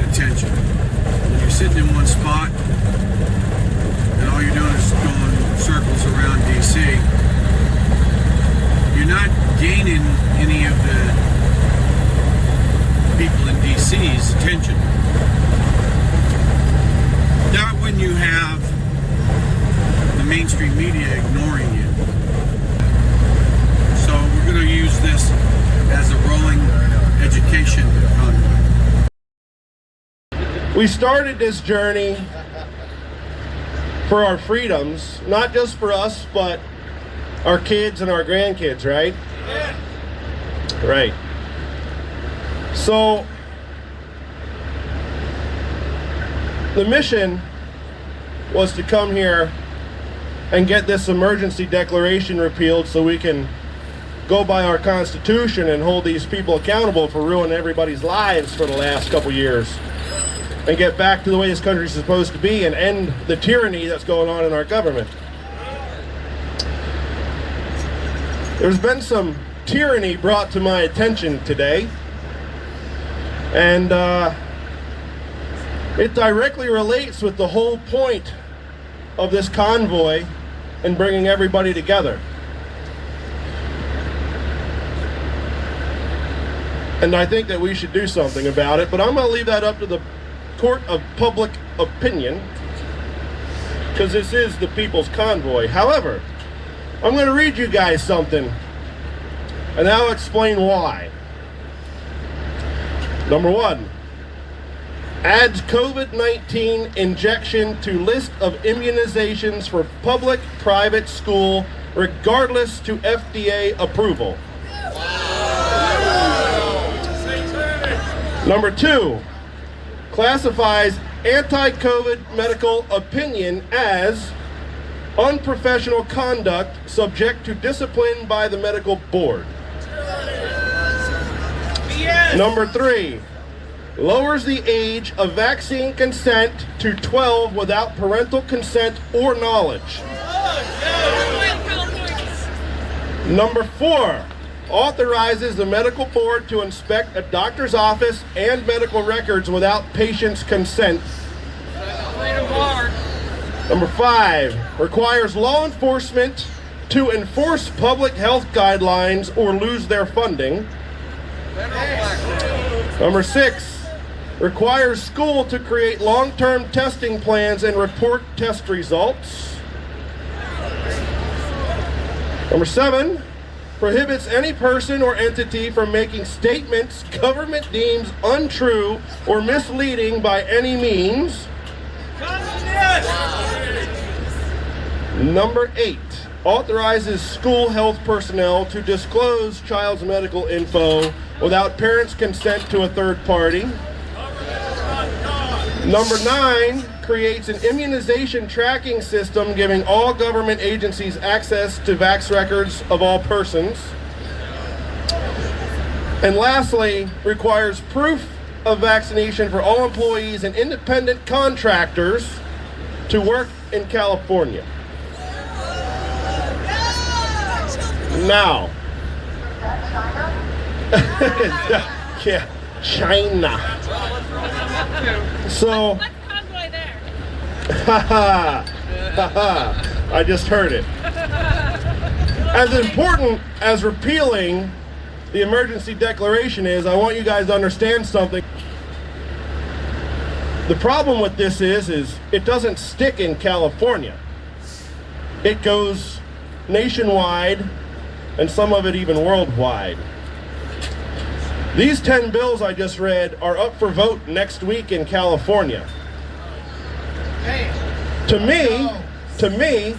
attention. When you're sitting in one spot and all you're doing is going circles around DC, you're not gaining any of the people in DC's attention. Not when you have the mainstream media ignoring you. So we're going to use this as a rolling education convoy. We started this journey for our freedoms, not just for us, but our kids and our grandkids, right? Yeah. Right. So, the mission was to come here and get this emergency declaration repealed so we can go by our Constitution and hold these people accountable for ruining everybody's lives for the last couple years and get back to the way this country is supposed to be and end the tyranny that's going on in our government. There's been some tyranny brought to my attention today, and it directly relates with the whole point of this convoy and bringing everybody together. And I think that we should do something about it, but I'm going to leave that up to the court of public opinion, because this is the people's convoy. However, I'm going to read you guys something, and I'll explain why. Number 1, adds COVID-19 injection to list of immunizations for public, private school, regardless to FDA approval. Number 2, classifies anti-COVID medical opinion as unprofessional conduct subject to discipline by the medical board. Number 3, lowers the age of vaccine consent to 12 without parental consent or knowledge. Number 4, authorizes the medical board to inspect a doctor's office and medical records without patient's consent. Number 5, requires law enforcement to enforce public health guidelines or lose their funding. Number 6, requires school to create long-term testing plans and report test results. Number 7, prohibits any person or entity from making statements government deems untrue or misleading by any means. Number 8, authorizes school health personnel to disclose child's medical info without parents' consent to a third party. Number 9, creates an immunization tracking system giving all government agencies access to vax records of all persons. And lastly, requires proof of vaccination for all employees and independent contractors to work in California. Now, yeah, China. So, I just heard it. As important as repealing the emergency declaration is, I want you guys to understand something. The problem with this is it doesn't stick in California. It goes nationwide, and some of it even worldwide. These 10 bills I just read are up for vote next week in California. To me,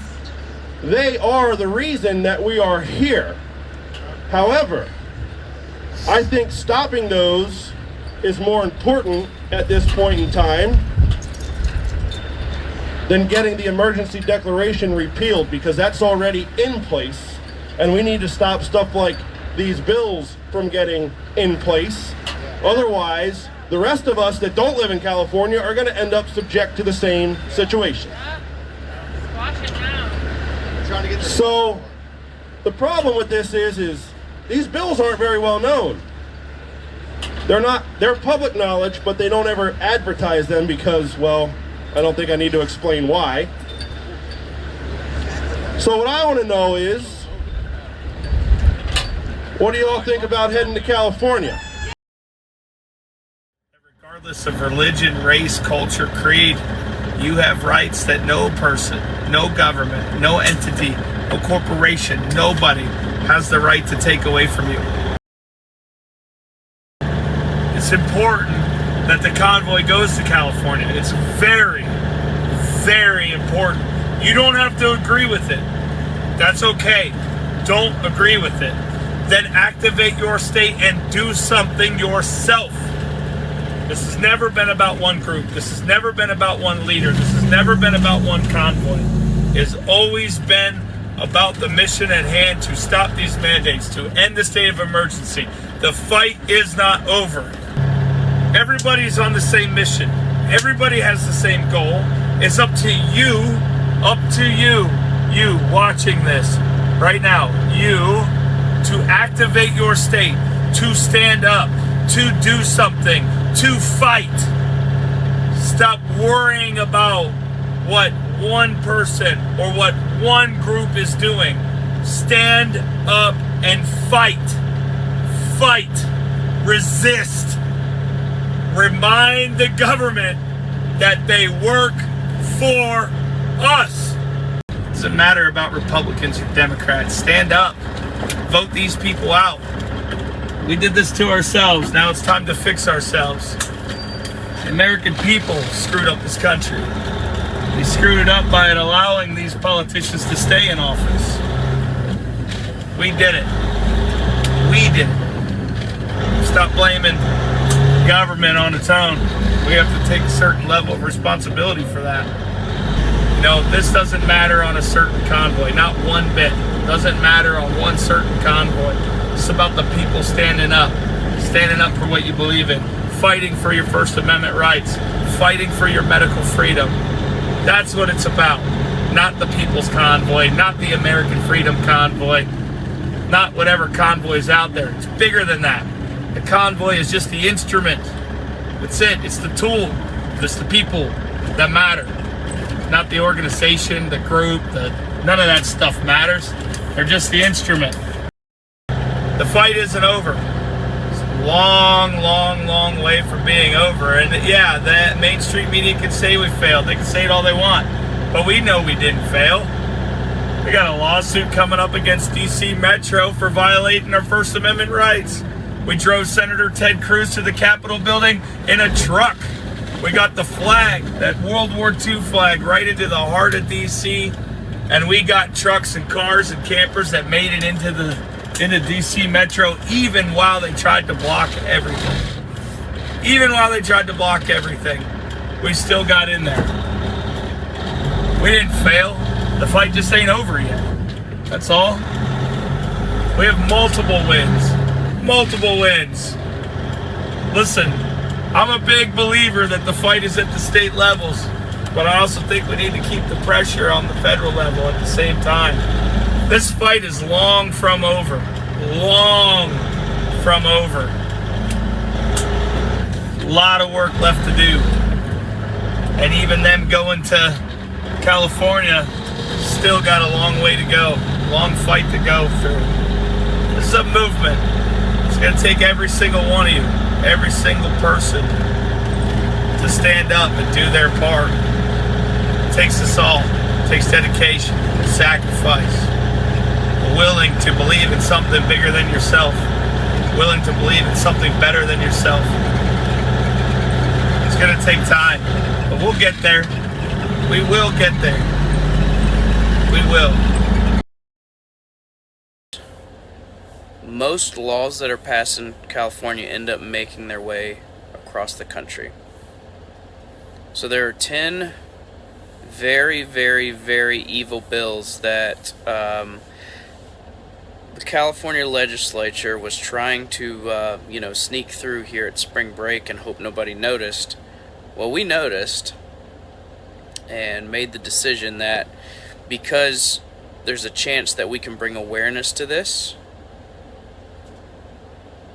they are the reason that we are here. However, I think stopping those is more important at this point in time than getting the emergency declaration repealed, because that's already in place, and we need to stop stuff like these bills from getting in place. Otherwise, the rest of us that don't live in California are going to end up subject to the same situation. So, the problem with this is these bills aren't very well known. they're public knowledge, but they don't ever advertise them because, well, I don't think I need to explain why. So what I want to know is, what do you all think about heading to California? Regardless of religion, race, culture, creed, you have rights that no person, no government, no entity, no corporation, nobody has the right to take away from you. It's important that the convoy goes to California. It's very, very important. You don't have to agree with it. That's okay. Don't agree with it. Then activate your state and do something yourself. This has never been about one group. This has never been about one leader. This has never been about one convoy. It's always been about the mission at hand to stop these mandates, to end the state of emergency. The fight is not over. Everybody's on the same mission. Everybody has the same goal. It's up to you, you watching this right now, you to activate your state, to stand up, to do something, to fight. Stop worrying about what one person or what one group is doing. Stand up and fight. Fight. Resist. Remind the government that they work for us. It doesn't matter about Republicans or Democrats. Stand up. Vote these people out. We did this to ourselves. Now it's time to fix ourselves. The American people screwed up this country. They screwed it up by allowing these politicians to stay in office. We did it. We did it. Stop blaming government on its own. We have to take a certain level of responsibility for that. You know, this doesn't matter on a certain convoy, not one bit. It doesn't matter on one certain convoy. It's about the people standing up for what you believe in, fighting for your First Amendment rights, fighting for your medical freedom. That's what it's about. Not the People's Convoy, not the American Freedom Convoy, not whatever convoy is out there. It's bigger than that. The convoy is just the instrument. That's it. It's the tool. It's the people that matter. Not the organization, the group, none of that stuff matters. They're just the instrument. The fight isn't over. It's a long, long, long way from being over. And yeah, the mainstream media can say we failed. They can say it all they want. But we know we didn't fail. We got a lawsuit coming up against DC Metro for violating our First Amendment rights. We drove Senator Ted Cruz to the Capitol building in a truck. We got the flag, that World War II flag, right into the heart of DC. And we got trucks and cars and campers that made it into DC Metro, even while they tried to block everything. Even while they tried to block everything, we still got in there. We didn't fail. The fight just ain't over yet. That's all. We have multiple wins. Multiple wins. Listen, I'm a big believer that the fight is at the state levels, but I also think we need to keep the pressure on the federal level at the same time. This fight is long from over. Long from over. A lot of work left to do. And even them going to California still got a long way to go. Long fight to go through. This is a movement. It's going to take every single one of you, every single person, to stand up and do their part. It takes us all. It takes dedication, sacrifice, willing to believe in something bigger than yourself, willing to believe in something better than yourself. It's going to take time, but we'll get there. We will get there. We will. Most laws that are passed in California end up making their way across the country. So there are 10 very, very, very evil bills that the California legislature was trying to, sneak through here at spring break and hope nobody noticed. Well, we noticed and made the decision that because there's a chance that we can bring awareness to this,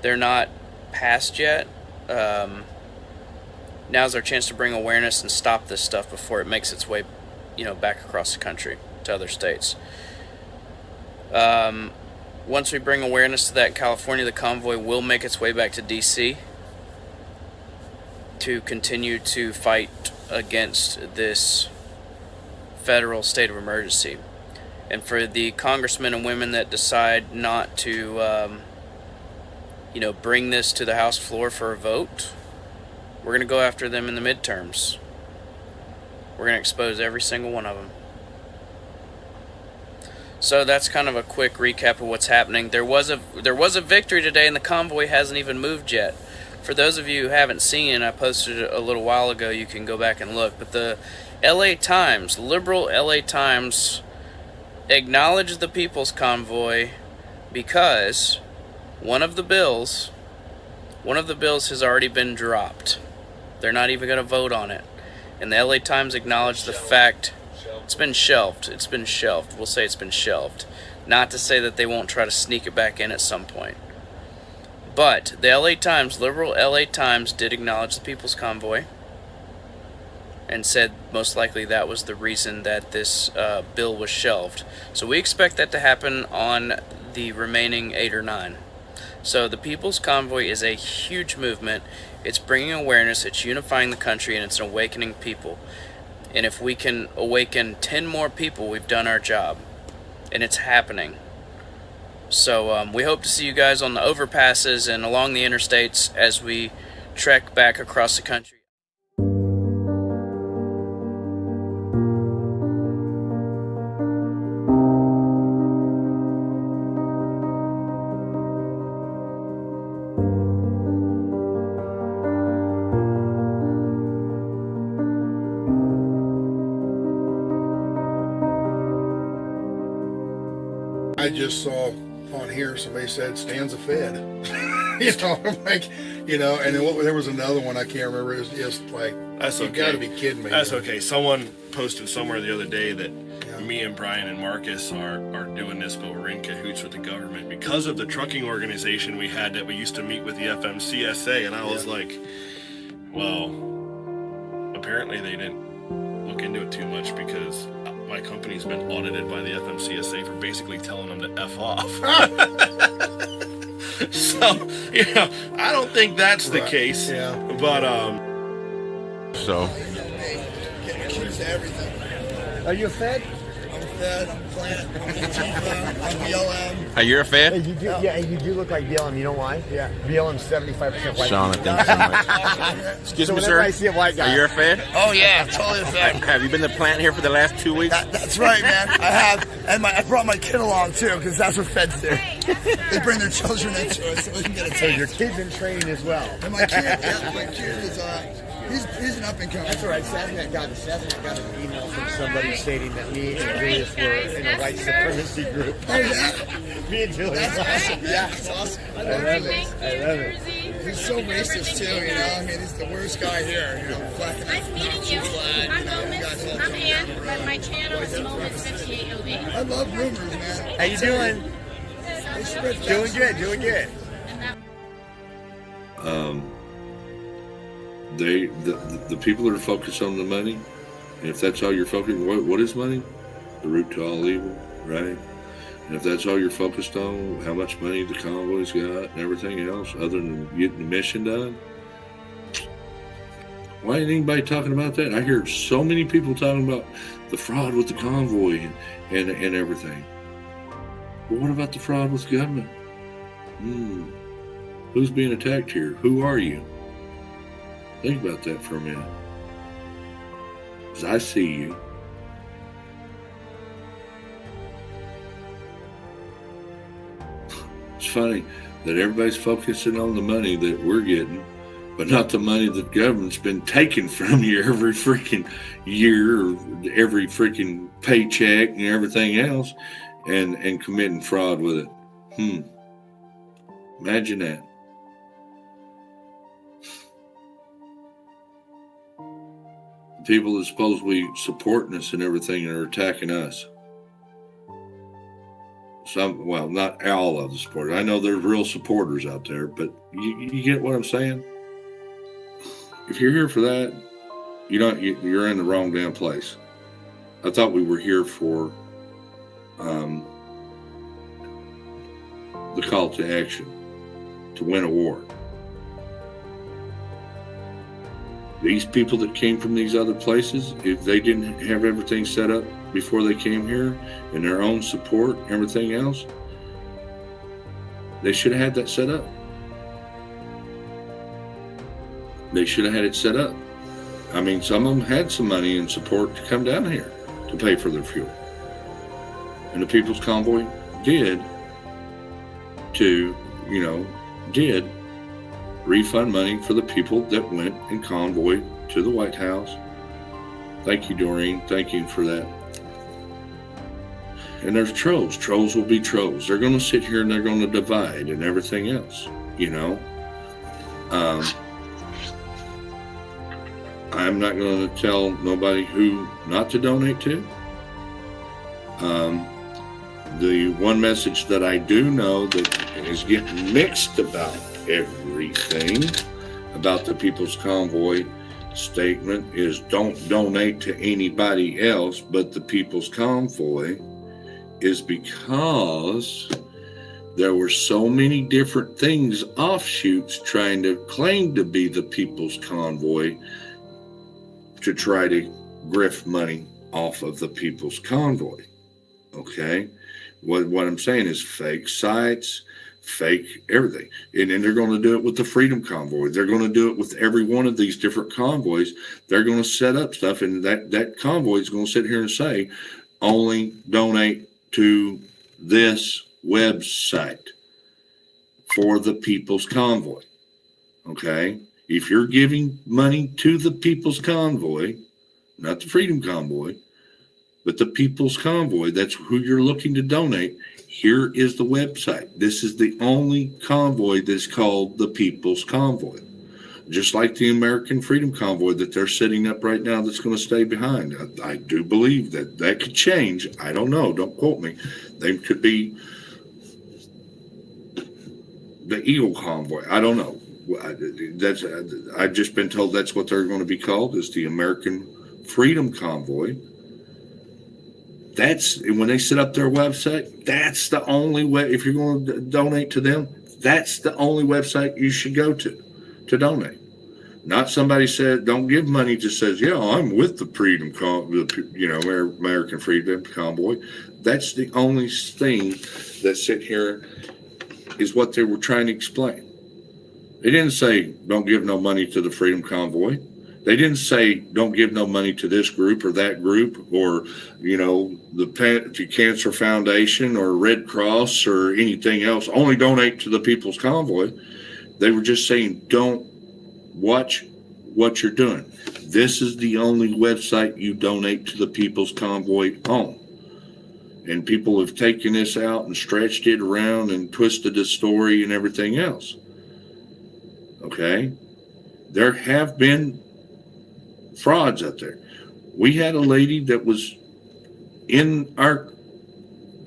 they're not passed yet, now's our chance to bring awareness and stop this stuff before it makes its way, back across the country to other states. Once we bring awareness to that in California, the convoy will make its way back to DC to continue to fight against this federal state of emergency. And for the congressmen and women that decide not to, bring this to the House floor for a vote, we're going to go after them in the midterms. We're going to expose every single one of them. So that's kind of a quick recap of what's happening. There was a victory today, and the convoy hasn't even moved yet. For those of you who haven't seen, I posted it a little while ago. You can go back and look. But the LA Times, liberal LA Times, acknowledged the People's Convoy because one of the bills has already been dropped. They're not even going to vote on it. And the LA Times acknowledged the fact it's been shelved. We'll say it's been shelved. Not to say that they won't try to sneak it back in at some point. But the LA Times, liberal LA Times, did acknowledge the People's Convoy and said most likely that was the reason that this bill was shelved. So we expect that to happen on the remaining 8 or 9. So the People's Convoy is a huge movement. It's bringing awareness, it's unifying the country, and it's awakening people. And if we can awaken 10 more people, we've done our job. And it's happening. So we hope to see you guys on the overpasses and along the interstates as we trek back across the country. I just saw on here somebody said stands a Fed. I'm like, and then there was another one I can't remember. It was just like, that's okay. You got to be kidding me. That's okay. Someone posted somewhere the other day that me and Brian and Marcus are doing this, but we're in cahoots with the government because of the trucking organization we had that we used to meet with the FMCSA, and I was like, well, apparently they didn't look into it too much because my company's been audited by the FMCSA for basically telling them to F off. So, I don't think that's the case. Yeah. But, So. Getting accused of everything. Are you a Fed? I'm a Fed, I'm a plant, I'm Antifa, I'm BLM. Are you a Fed? Hey, you do look like BLM. You know why? Yeah. BLM's 75% white. Sean, thanks so much. Excuse me, sir. I see a white guy. Are you a Fed? Oh yeah, totally a Fed. Have you been to the plant here for the last 2 weeks? That's right, man. I have, and I brought my kid along too, because that's what Feds do. They bring their children into it so we can get a So your kid's in training as well. And my kid is he's an up and coming. That's all right. Saznet got an email from somebody stating that me and Julius were in a white supremacy group. Oh yeah? Me and Julius. That's awesome. Yeah. That's awesome. I love it. He's so racist too, I mean, he's the worst guy here, Nice meeting you. I'm Ann, and my channel is Moment5808. I love rumors, man. How you doing? They spread Doing good. The people that are focused on the money, and if that's all you're focused on, what is money? The root to all evil, right? And if that's all you're focused on, how much money the convoy's got and everything else, other than getting the mission done, why ain't anybody talking about that? I hear so many people talking about the fraud with the convoy and everything. But what about the fraud with the government? Who's being attacked here? Who are you? Think about that for a minute. Because I see you. It's funny that everybody's focusing on the money that we're getting, but not the money that the government's been taking from you every freaking year, or every freaking paycheck and everything else, and committing fraud with it. Imagine that. People that supposedly supporting us and everything are attacking us. Some, well, not all of the supporters. I know there's real supporters out there, but you get what I'm saying? If you're here for that, you're in the wrong damn place. I thought we were here for the call to action, to win a war. These people that came from these other places, if they didn't have everything set up before they came here and their own support, everything else, they should have had that set up. They should have had it set up. I mean, some of them had some money and support to come down here to pay for their fuel. And the People's Convoy did refund money for the people that went and convoyed to the White House. Thank you, Doreen. Thank you for that. And there's trolls. Trolls will be trolls. They're going to sit here and they're going to divide and everything else, I'm not going to tell nobody who not to donate to. The one message that I do know that is getting mixed about everything about the People's Convoy statement is don't donate to anybody else but the People's Convoy, is because there were so many different things, offshoots, trying to claim to be the People's Convoy to try to grift money off of the People's Convoy. Okay? What I'm saying is fake sites, fake everything. And they're going to do it with the Freedom Convoy. They're going to do it with every one of these different convoys. They're going to set up stuff, and that convoy is going to sit here and say, only donate to this website for the People's Convoy. Okay? If you're giving money to the People's Convoy, not the Freedom Convoy, but the People's Convoy, that's who you're looking to donate, here is the website. This is the only convoy that's called the People's Convoy. Just like the American Freedom Convoy that they're setting up right now that's going to stay behind. I do believe that could change. I don't know. Don't quote me. They could be the Eagle Convoy. I don't know. I've just been told that's what they're going to be called, is the American Freedom Convoy. That's when they set up their website. That's the only way. If you're going to donate to them, that's the only website you should go to donate. Not somebody said, don't give money to says, yeah, I'm with the Freedom American Freedom Convoy. That's the only thing that sit here is what they were trying to explain. They didn't say, don't give no money to the Freedom Convoy. They didn't say, don't give no money to this group or that group or, the Cancer Foundation or Red Cross or anything else. Only donate to the People's Convoy. They were just saying, don't watch what you're doing. This is the only website you donate to the People's Convoy on. And people have taken this out and stretched it around and twisted the story and everything else. Okay? There have been frauds out there. We had a lady that was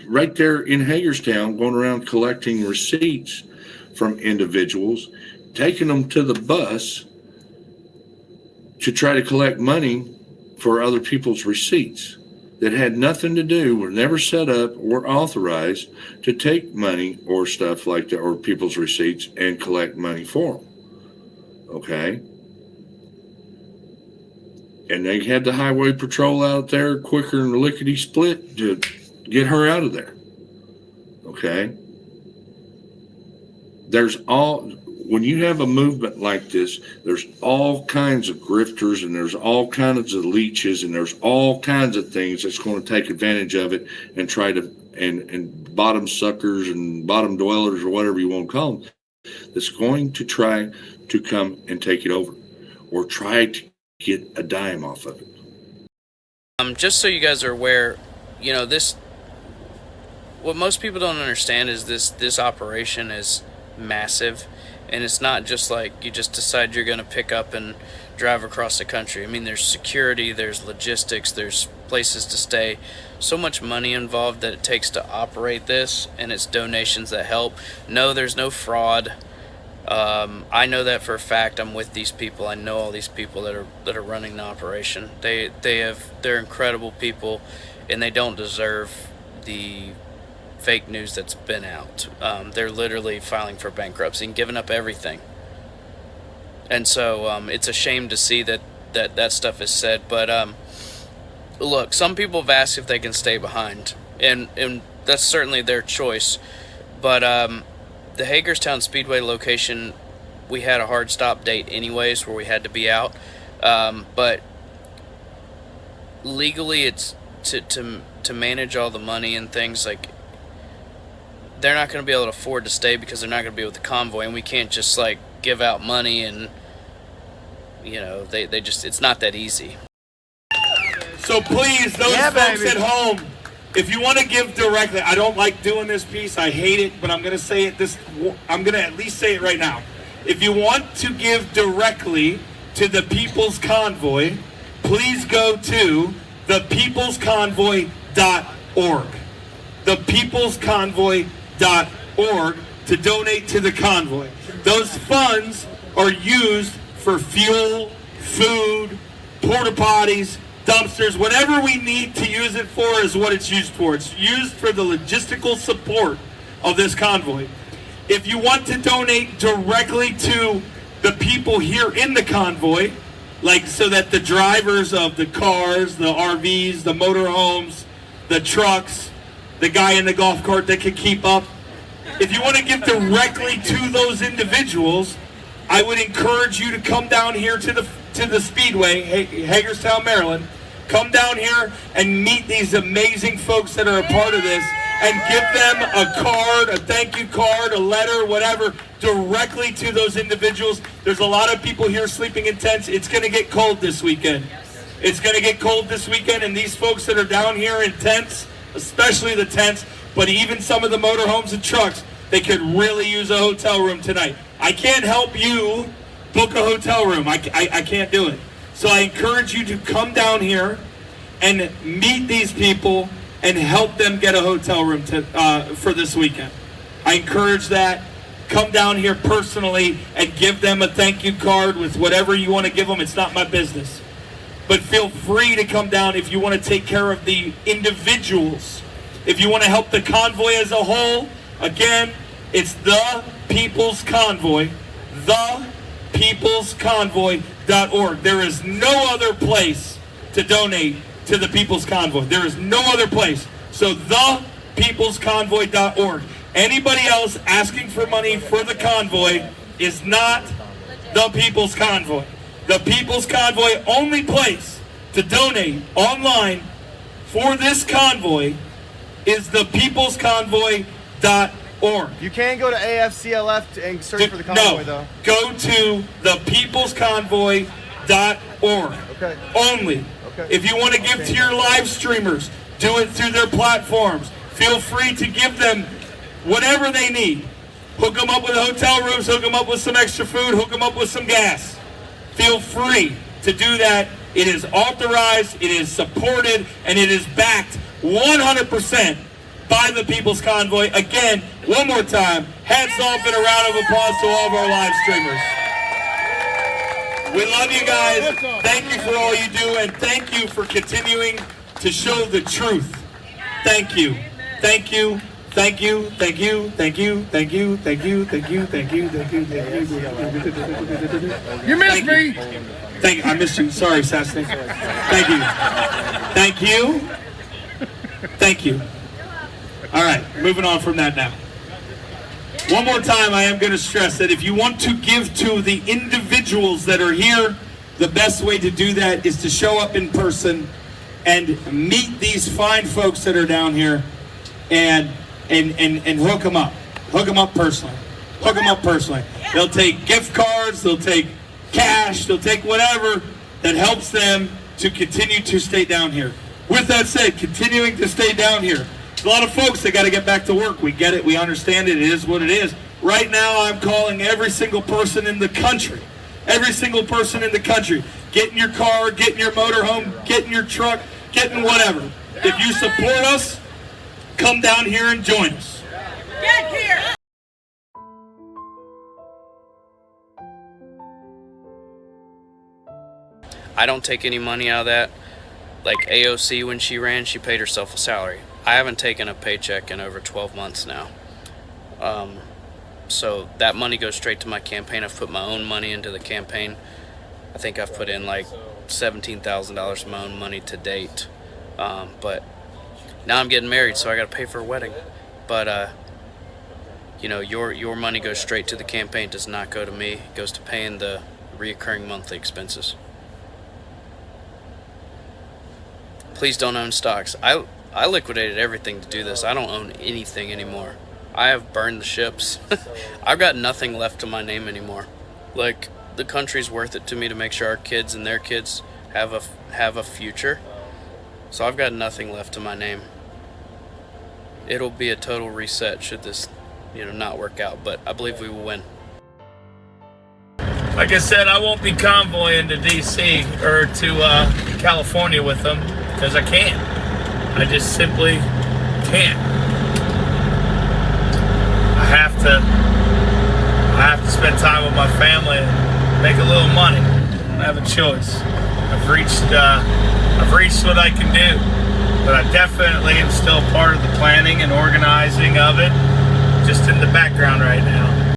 right there in Hagerstown going around collecting receipts from individuals, taking them to the bus to try to collect money for other people's receipts that had nothing to do, were never set up or authorized to take money or stuff like that, or people's receipts and collect money for them. Okay? And they had the highway patrol out there quicker than the lickety-split to get her out of there. Okay? When you have a movement like this, there's all kinds of grifters and there's all kinds of leeches and there's all kinds of things that's going to take advantage of it and try to, and bottom suckers and bottom dwellers or whatever you want to call them, that's going to try to come and take it over or try to get a dime off of it. Just so you guys are aware, what most people don't understand is this operation is massive, and it's not just like you just decide you're going to pick up and drive across the country. I mean, there's security, there's logistics, there's places to stay, so much money involved that it takes to operate this, and it's donations that help. No, there's no fraud. I know that for a fact. I'm with these people. I know all these people that are running the operation. They're incredible people, and they don't deserve the fake news that's been out. They're literally filing for bankruptcy and giving up everything. And so it's a shame to see that stuff is said. But look, some people have asked if they can stay behind, and that's certainly their choice. But the Hagerstown Speedway location, we had a hard stop date anyways where we had to be out. But legally, it's to manage all the money and things, like, they're not going to be able to afford to stay because they're not going to be with the convoy, and we can't just like give out money and, you know, they just, it's not that easy. So please, those folks at home, if you want to give directly, I don't like doing this piece, I hate it, but I'm going to say it I'm going to at least say it right now. If you want to give directly to the People's Convoy, please go to thepeoplesconvoy.org. Thepeoplesconvoy.org to donate to the convoy. Those funds are used for fuel, food, porta potties, dumpsters, whatever we need to use it for is what it's used for. It's used for the logistical support of this convoy. If you want to donate directly to the people here in the convoy, like so that the drivers of the cars, the RVs, the motorhomes, the trucks, the guy in the golf cart that can keep up, if you want to give directly to those individuals, I would encourage you to come down here to the Speedway, Hagerstown, Maryland. Come down here and meet these amazing folks that are a part of this, and give them a card, a thank you card, a letter, whatever, directly to those individuals. There's a lot of people here sleeping in tents. It's going to get cold this weekend. It's going to get cold this weekend, and these folks that are down here in tents, especially the tents, but even some of the motorhomes and trucks, they could really use a hotel room tonight. I can't help you book a hotel room. I can't do it. So I encourage you to come down here and meet these people and help them get a hotel room for this weekend. I encourage that. Come down here personally and give them a thank you card with whatever you want to give them. It's not my business. But feel free to come down if you want to take care of the individuals. If you want to help the convoy as a whole, again, it's the People's Convoy, thepeoplesconvoy.org. There is no other place to donate to the People's Convoy. There is no other place. So thepeoplesconvoy.org. Anybody else asking for money for the convoy is not the People's Convoy. The People's Convoy, only place to donate online for this convoy is thepeoplesconvoy.org. You can go to AFCLF and search for the convoy, though. Go to thepeoplesconvoy.org. Okay. Only. Okay. If you want to give to your live streamers, do it through their platforms. Feel free to give them whatever they need. Hook them up with hotel rooms, hook them up with some extra food, hook them up with some gas. Feel free to do that. It is authorized, it is supported, and it is backed 100% by the People's Convoy. Again, one more time, hats off and a round of applause to all of our live streamers. We love you guys. Thank you for all you do, and thank you for continuing to show the truth. Thank you. Thank you. Thank you, thank you, thank you, thank you, thank you, thank you, thank you, thank you, thank you. You missed me. Thank you. I missed you. Sorry, Sassy. Thank you. Thank you. Thank you. All right, moving on from that now. One more time, I am going to stress that if you want to give to the individuals that are here, the best way to do that is to show up in person and meet these fine folks that are down here and hook them up. Hook them up personally. Hook them up personally. They'll take gift cards, they'll take cash, they'll take whatever that helps them to continue to stay down here. With that said, continuing to stay down here. There's a lot of folks that got to get back to work. We get it, we understand it, it is what it is. Right now, I'm calling every single person in the country. Every single person in the country. Get in your car, get in your motorhome, get in your truck, get in whatever. If you support us, come down here and join us. Get here! I don't take any money out of that. Like AOC, when she ran, she paid herself a salary. I haven't taken a paycheck in over 12 months now. So that money goes straight to my campaign. I've put my own money into the campaign. I think I've put in like $17,000 of my own money to date. But now I'm getting married, so I got to pay for a wedding. But you know, your money goes straight to the campaign. It does not go to me. It goes to paying the reoccurring monthly expenses. Please don't own stocks. I liquidated everything to do this. I don't own anything anymore. I have burned the ships. I've got nothing left to my name anymore. Like, the country's worth it to me to make sure our kids and their kids have a future. So I've got nothing left to my name. It'll be a total reset should this, not work out, but I believe we will win. Like I said, I won't be convoying to DC or to California with them because I can't. I just simply can't. I have to spend time with my family and make a little money. I have a choice. I've reached what I can do, but I definitely am still part of the planning and organizing of it, just in the background right now.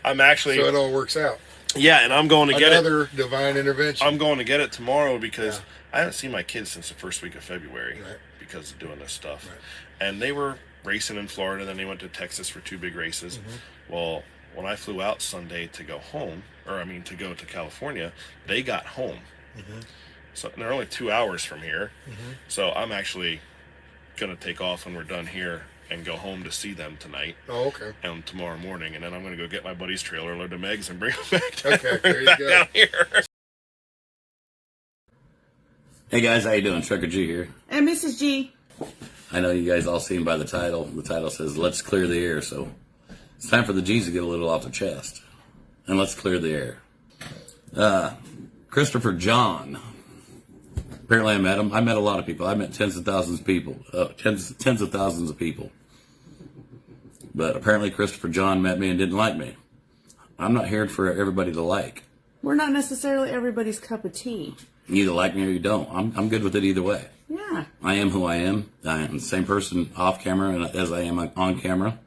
I'm actually. So it all works out. Yeah, and I'm going to get another divine intervention. I'm going to get it tomorrow because I haven't seen my kids since the first week of February because of doing this stuff. Right. And they were racing in Florida, then they went to Texas for 2 big races. Well, when I flew out Sunday to go home, to go to California, they got home. So they're only 2 hours from here. So I'm actually going to take off when we're done here and go home to see them tonight. Oh, okay. And tomorrow morning, and then I'm going to go get my buddy's trailer, load the Megs, and bring them back down, okay, there you go. down here. Hey guys, how you doing? Trucker G here. And Mrs. G. I know you guys all seen by the title. The title says, let's clear the air. So it's time for the G's to get a little off their chest. And let's clear the air. Christopher John. Apparently I met him. I met a lot of people. I met tens of thousands of people. Tens of thousands of people. But apparently Christopher John met me and didn't like me. I'm not here for everybody to like. We're not necessarily everybody's cup of tea. You either like me or you don't. I'm good with it either way. Yeah. I am who I am. I am the same person off camera as I am on camera.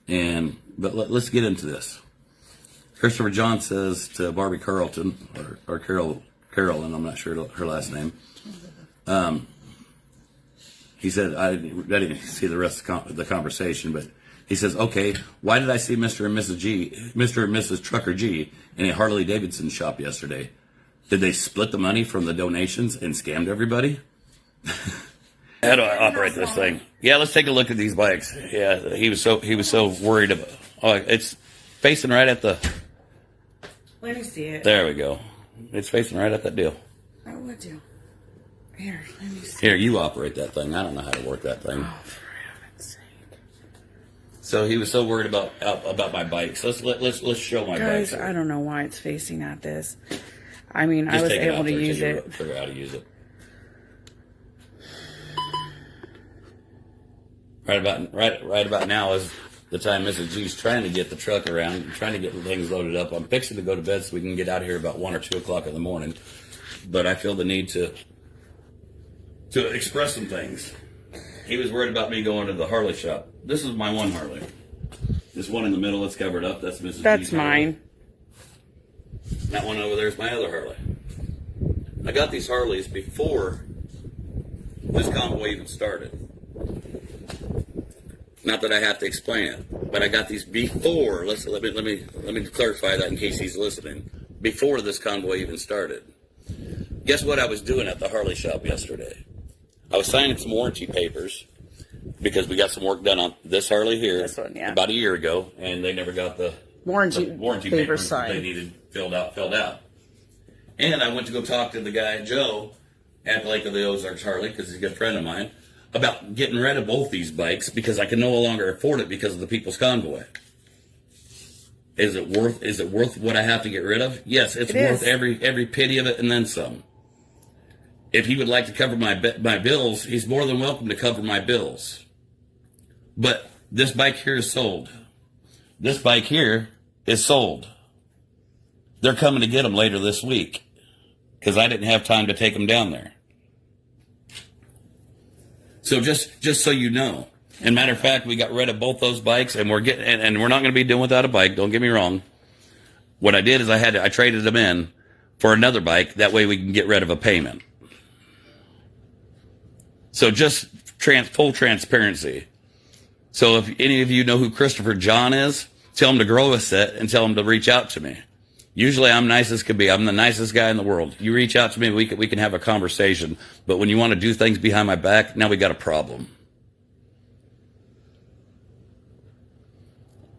But let's get into this. Christopher John says to Barbie Carlton, or Carolyn, I'm not sure her last name. He said, I didn't see the rest of the conversation, but he says, okay, why did I see Mr. and Mrs. Trucker G in a Harley Davidson shop yesterday? Did they split the money from the donations and scammed everybody? How do I operate this thing? Yeah, let's take a look at these bikes. Yeah, he was so worried about. Oh, it's facing right at the. Let me see it. There we go. It's facing right at that deal. I would do. Here, let me see. Here, you operate that thing. I don't know how to work that thing. Oh, for heaven's sake! So he was so worried about my bikes. Let's show my bikes. Guys, I don't know why it's facing at this. I mean, Just I was take it able out to there use till you it. Figure out how to use it. Right about now is the time Mrs. G's trying to get the truck around, trying to get things loaded up. I'm fixing to go to bed so we can get out of here about 1 or 2 o'clock in the morning. But I feel the need to express some things. He was worried about me going to the Harley shop. This is my one Harley. This one in the middle that's covered up, that's Mrs. That's G's Harley. mine. That one over there is my other Harley. I got these Harleys before this convoy even started. Not that I have to explain it, but I got these before. Let me clarify that in case he's listening. Before this convoy even started. Guess what I was doing at the Harley shop yesterday? I was signing some warranty papers because we got some work done on this Harley here about a year ago, and they never got the warranty papers signed. They needed filled out. And I went to go talk to the guy, Joe, at Lake of the Ozarks Harley, because he's a good friend of mine, about getting rid of both these bikes because I can no longer afford it because of the People's Convoy. Is it worth what I have to get rid of? Yes, it's worth every penny of it and then some. If he would like to cover my bills, he's more than welcome to cover my bills. But this bike here is sold. This bike here is sold. They're coming to get them later this week. because I didn't have time to take them down there. So just so you know. And matter of fact, we got rid of both those bikes, and we're not going to be doing without a bike. Don't get me wrong. What I did is I traded them in for another bike. That way we can get rid of a payment. So just full transparency. So if any of you know who Christopher John is, tell him to grow a set and tell him to reach out to me. Usually I'm nice as could be. I'm the nicest guy in the world. You reach out to me, we can have a conversation. But when you want to do things behind my back, now we got a problem.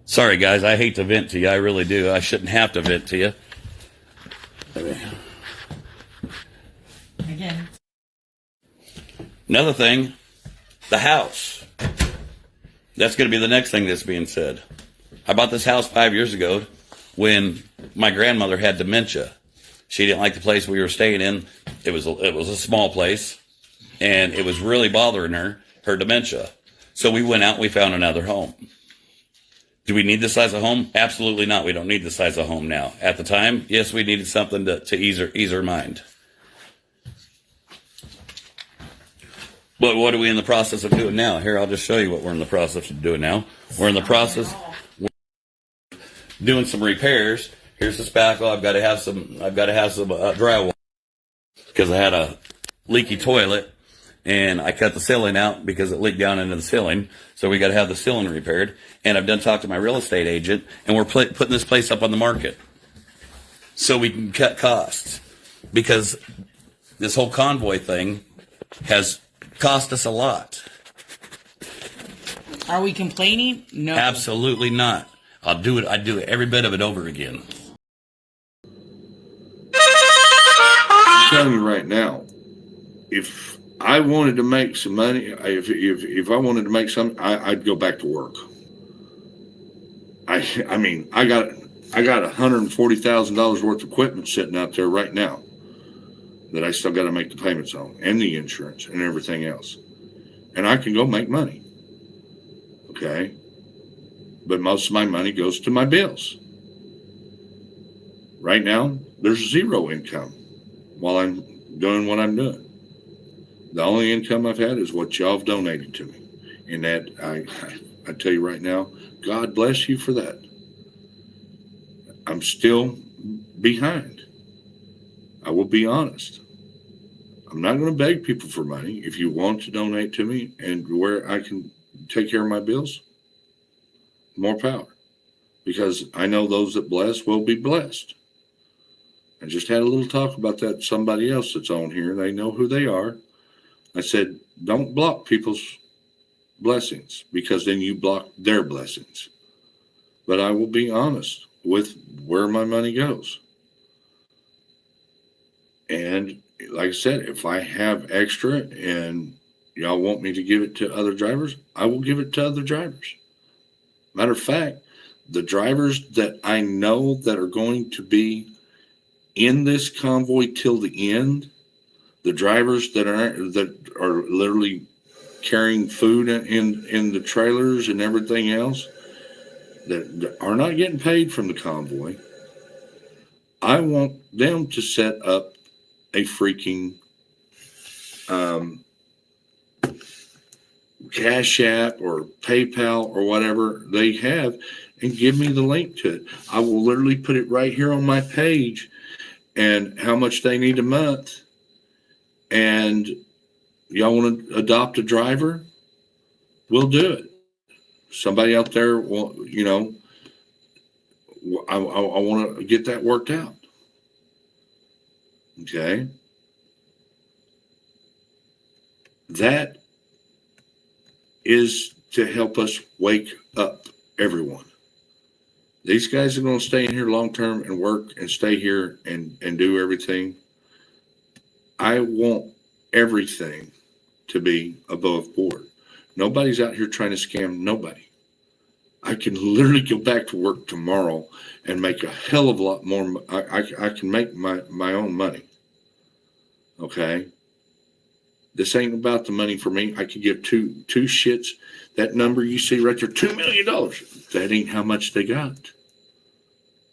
Sorry, guys. I hate to vent to you. I really do. I shouldn't have to vent to you. Again. Another thing, the house. That's going to be the next thing that's being said. I bought this house 5 years ago when my grandmother had dementia. She didn't like the place we were staying in. It was a small place, and it was really bothering her dementia. So we went out and we found another home. Do we need this size of home? Absolutely not. We don't need this size of home now. At the time, yes, we needed something to ease her mind. But what are we in the process of doing now? Here, I'll just show you what we're in the process of doing now. We're in the process of doing some repairs. Here's the spackle. I've got to have some drywall because I had a leaky toilet. And I cut the ceiling out because it leaked down into the ceiling. So we got to have the ceiling repaired. And I've done talk to my real estate agent, and we're putting this place up on the market so we can cut costs. Because this whole Convoy thing has cost us a lot. Are we complaining? No. Absolutely not. I'd do every bit of it over again. I'm telling you right now, if I wanted to make some money, if I wanted to make some, I'd go back to work. I mean, I got $140,000 worth of equipment sitting out there right now that I still got to make the payments on, and the insurance and everything else. And I can go make money. Okay. But most of my money goes to my bills. Right now, there's zero income while I'm doing what I'm doing. The only income I've had is what y'all have donated to me. And that, I tell you right now, God bless you for that. I'm still behind. I will be honest. I'm not going to beg people for money. If you want to donate to me and where I can take care of my bills, more power. Because I know those that bless will be blessed. I just had a little talk about that with somebody else that's on here. They know who they are. I said, don't block people's blessings because then you block their blessings. But I will be honest with where my money goes. And like I said, if I have extra and y'all want me to give it to other drivers, I will give it to other drivers. Matter of fact, the drivers that I know that are going to be in this convoy till the end, the drivers that are literally carrying food in the trailers and everything else that are not getting paid from the convoy, I want them to set up a freaking Cash App or PayPal or whatever they have and give me the link to it. I will literally put it right here on my page and how much they need a month. And y'all want to adopt a driver? We'll do it. Somebody out there, you know, I want to get that worked out. Okay. That is to help us wake up everyone. These guys are going to stay in here long term and work and stay here and do everything. I want everything to be above board. Nobody's out here trying to scam nobody. I can literally go back to work tomorrow and make a hell of a lot more. I can make my own money. Okay. This ain't about the money for me. I could give two shits. That number you see right there, $2 million. That ain't how much they got.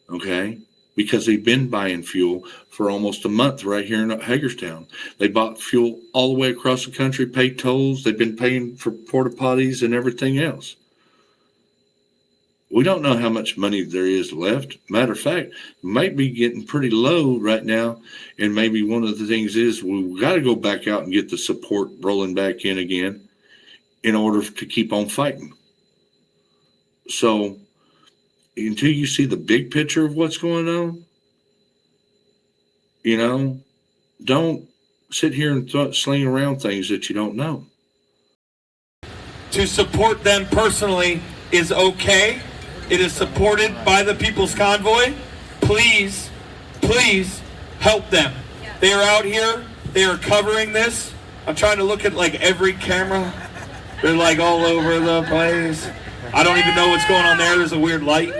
Okay. because they've been buying fuel for almost a month right here in Hagerstown. They bought fuel all the way across the country, paid tolls. They've been paying for porta potties and everything else. We don't know how much money there is left. Matter of fact, it might be getting pretty low right now. And maybe one of the things is we've got to go back out and get the support rolling back in again in order to keep on fighting. So until you see the big picture of what's going on, you know, don't sit here and sling around things that you don't know. To support them personally is okay. It is supported by the People's Convoy. Please, please help them. They are out here. They are covering this. I'm trying to look at like every camera. They're like all over the place. I don't even know what's going on there. There's a weird light.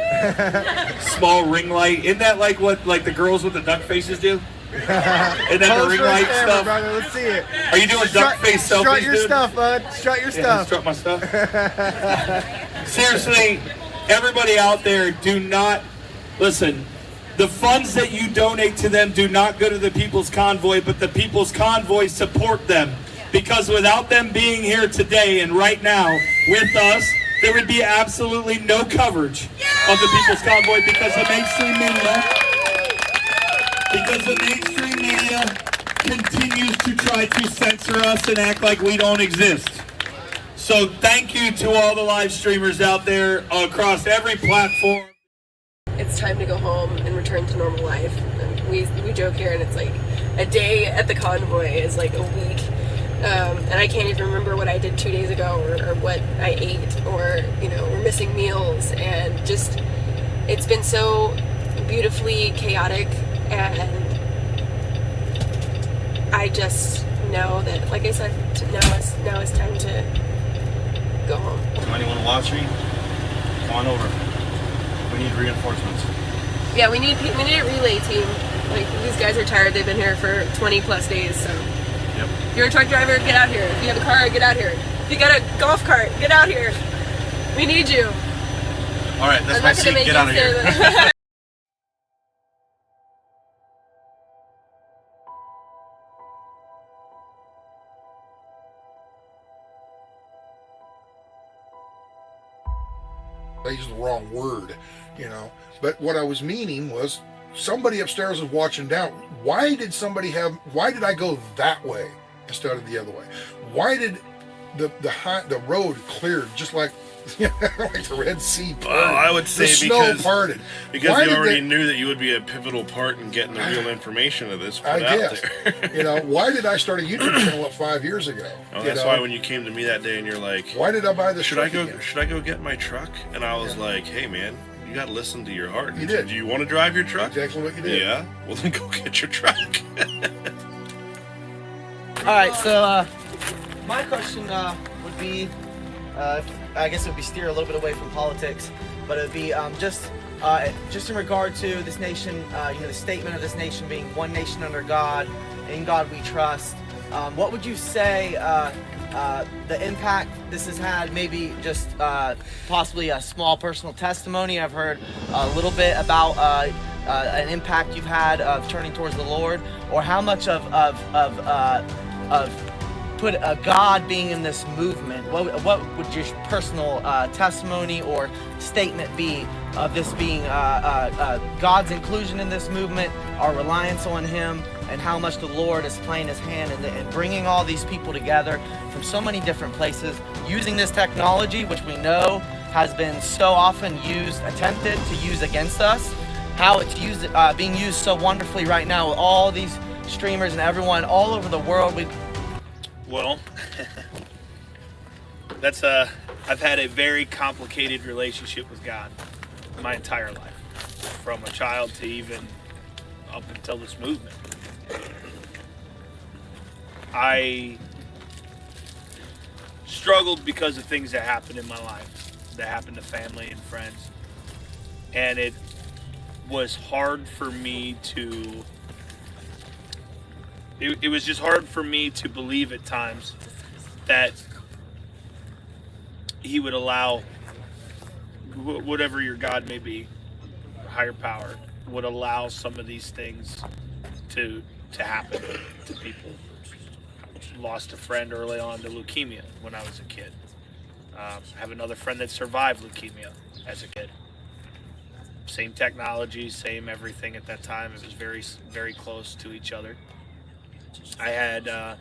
Small ring light. Isn't that like what like the girls with the duck faces do? Isn't that the ring light stuff? Brother, let's see it. Are you doing duck face selfies, Strut your dude? stuff, bud. Strut your stuff. Strut my stuff. Seriously, everybody out there, do not listen. The funds that you donate to them do not go to the People's Convoy, but the People's Convoy support them. Because without them being here today and right now with us, there would be absolutely no coverage of the People's Convoy because the mainstream media continues to try to censor us and act like we don't exist. So thank you to all the live streamers out there across every platform. It's time to go home and return to normal life. And we joke here, and it's like a day at the Convoy is like a week. And I can't even remember what I did 2 days ago or what I ate, or, you know, we're missing meals, and just, it's been so beautifully chaotic, and I just know that, like I said, now it's time to go home. Anyone watching? Come on over. We need reinforcements. Yeah, we need a relay team. Like, these guys are tired. They've been here for 20 plus days, so. Yep. If you're a truck driver, get out here. If you have a car, get out here. If you got a golf cart, get out here. We need you. All right, that's my seat. Get out of here. I used the wrong word, you know. But what I was meaning was somebody upstairs was watching down. Why did I go that way instead of the other way? Why did the road cleared just like like the Red Sea parted? Well, I would say the snow parted. Because you already knew that you would be a pivotal part in getting the real information of this put out there. You know, why did I start a YouTube channel 5 years ago? Oh, that's why when you came to me that day and you're like, why did I buy this? Should I go get my truck? And I was like, hey man, you got to listen to your heart. You did. Do you want to drive your truck? Exactly what you did. Yeah. Well, then go get your truck. All right, so my question would be, I guess it would be steer a little bit away from politics, but it would be just in regard to this nation, you know, the statement of this nation being one nation under God, in God we trust. What would you say the impact this has had? Maybe just possibly a small personal testimony. I've heard a little bit about an impact you've had of turning towards the Lord, or how much of put a God being in this movement. What would your personal testimony or statement be of this being God's inclusion in this movement, our reliance on Him, and how much the Lord is playing His hand in bringing all these people together from so many different places, using this technology, which we know has been so often attempted to use against us, how it's being used so wonderfully right now with all these streamers and everyone all over the world. Well, I've had a very complicated relationship with God my entire life, from a child to even up until this movement. I struggled because of things that happened in my life, that happened to family and friends, and it was hard for me to it was just hard for me to believe at times that He would allow whatever your God may be, higher power, would allow some of these things to happen to people. Lost a friend early on to leukemia when I was a kid. I have another friend that survived leukemia as a kid. Same technology, same everything at that time. It was very, very close to each other. I had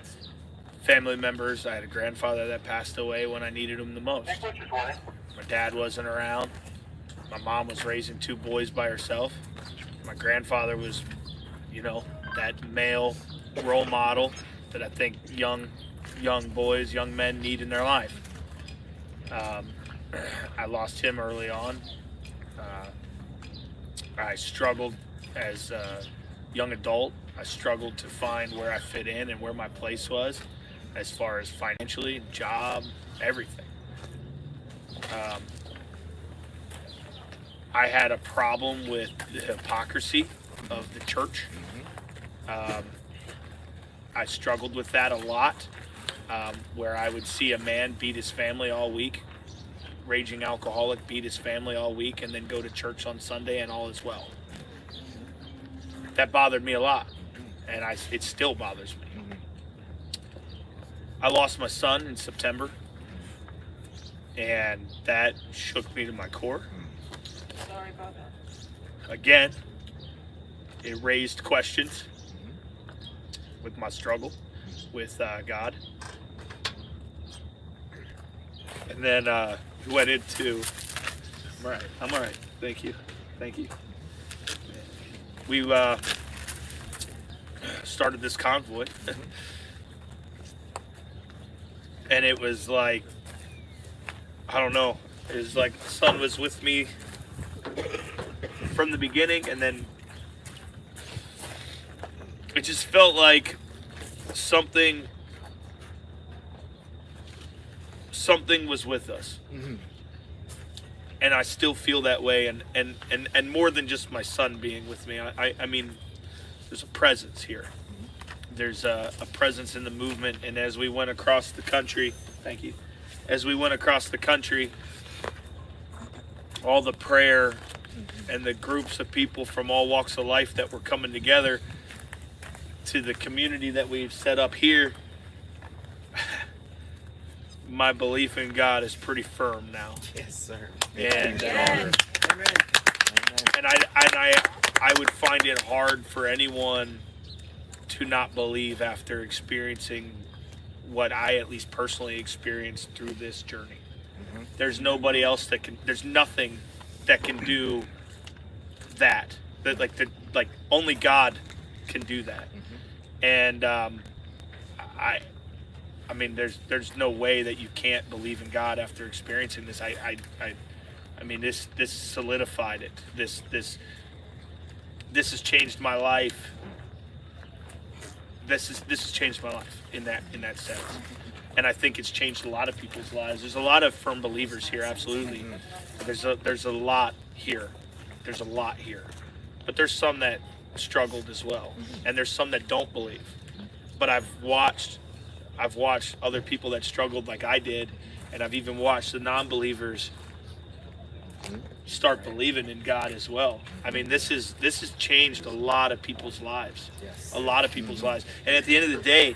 family members. I had a grandfather that passed away when I needed him the most. My dad wasn't around. My mom was raising 2 boys by herself. My grandfather was, that male role model that I think young boys, young men need in their life. I lost him early on. I struggled as a young adult. I struggled to find where I fit in and where my place was as far as financially, job, everything. I had a problem with the hypocrisy of the church. I struggled with that a lot, where I would see a man beat his family all week, raging alcoholic, beat his family all week, and then go to church on Sunday and all is well. That bothered me a lot, and it still bothers me. I lost my son in September, and that shook me to my core. Sorry about that. Again, it raised questions with my struggle with God. And then went into, I'm all right, thank you. We started this convoy, and it was like, I don't know, it was like the son was with me from the beginning, and then it just felt like something was with us. And I still feel that way, and more than just my son being with me. I mean, there's a presence here. There's a presence in the movement, and as we went across the country, thank you, as we went across the country, all the prayer and the groups of people from all walks of life that were coming together to the community that we've set up here, my belief in God is pretty firm now. Yes, sir. And I would find it hard for anyone to not believe after experiencing what I at least personally experienced through this journey. There's nobody else that can. There's nothing that can do that. Like only God can do that. And I mean, there's no way that you can't believe in God after experiencing this. I mean, this solidified it. This has changed my life. This has changed my life in that sense. And I think it's changed a lot of people's lives. There's a lot of firm believers here, absolutely. There's a lot here. There's a lot here. But there's some that struggled as well. And there's some that don't believe. But I've watched other people that struggled like I did, and I've even watched the non-believers start believing in God as well. I mean, this has changed a lot of people's lives. A lot of people's lives. And at the end of the day,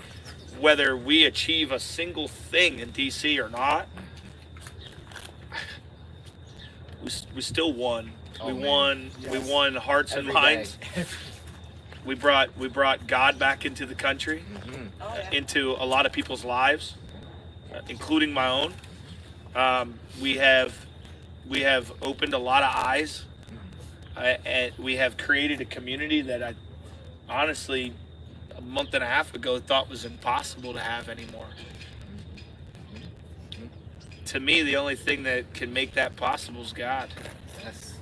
whether we achieve a single thing in DC or not, we still won. We won hearts and minds. We brought God back into the country, into a lot of people's lives, including my own. We have opened a lot of eyes, and we have created a community that I honestly, a month and a half ago, thought was impossible to have anymore. To me, the only thing that can make that possible is God.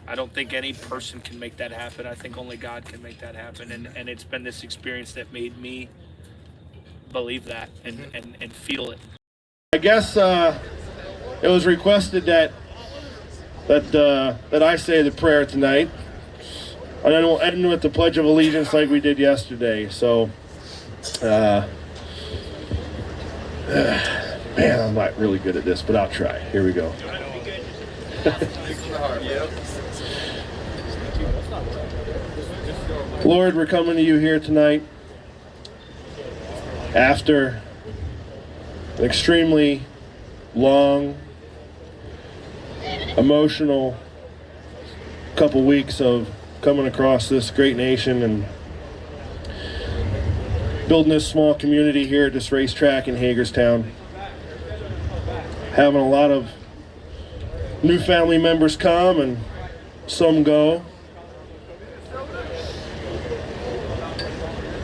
I don't think any person can make that happen. I think only God can make that happen. And it's been this experience that made me believe that and feel it. I guess it was requested that I say the prayer tonight. And then we'll end with the Pledge of Allegiance like we did yesterday. So, man, I'm not really good at this, but I'll try. Here we go. Lord, we're coming to you here tonight after an extremely long, emotional couple weeks of coming across this great nation and building this small community here at this racetrack in Hagerstown. Having a lot of new family members come and some go.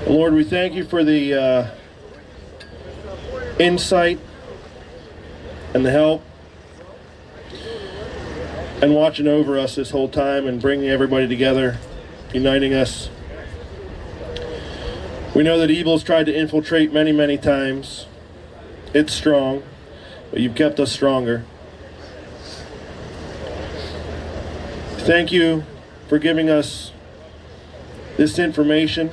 Lord, we thank you for the insight and the help and watching over us this whole time and bringing everybody together, uniting us. We know that evil's tried to infiltrate many, many times. It's strong, but you've kept us stronger. Thank you for giving us this information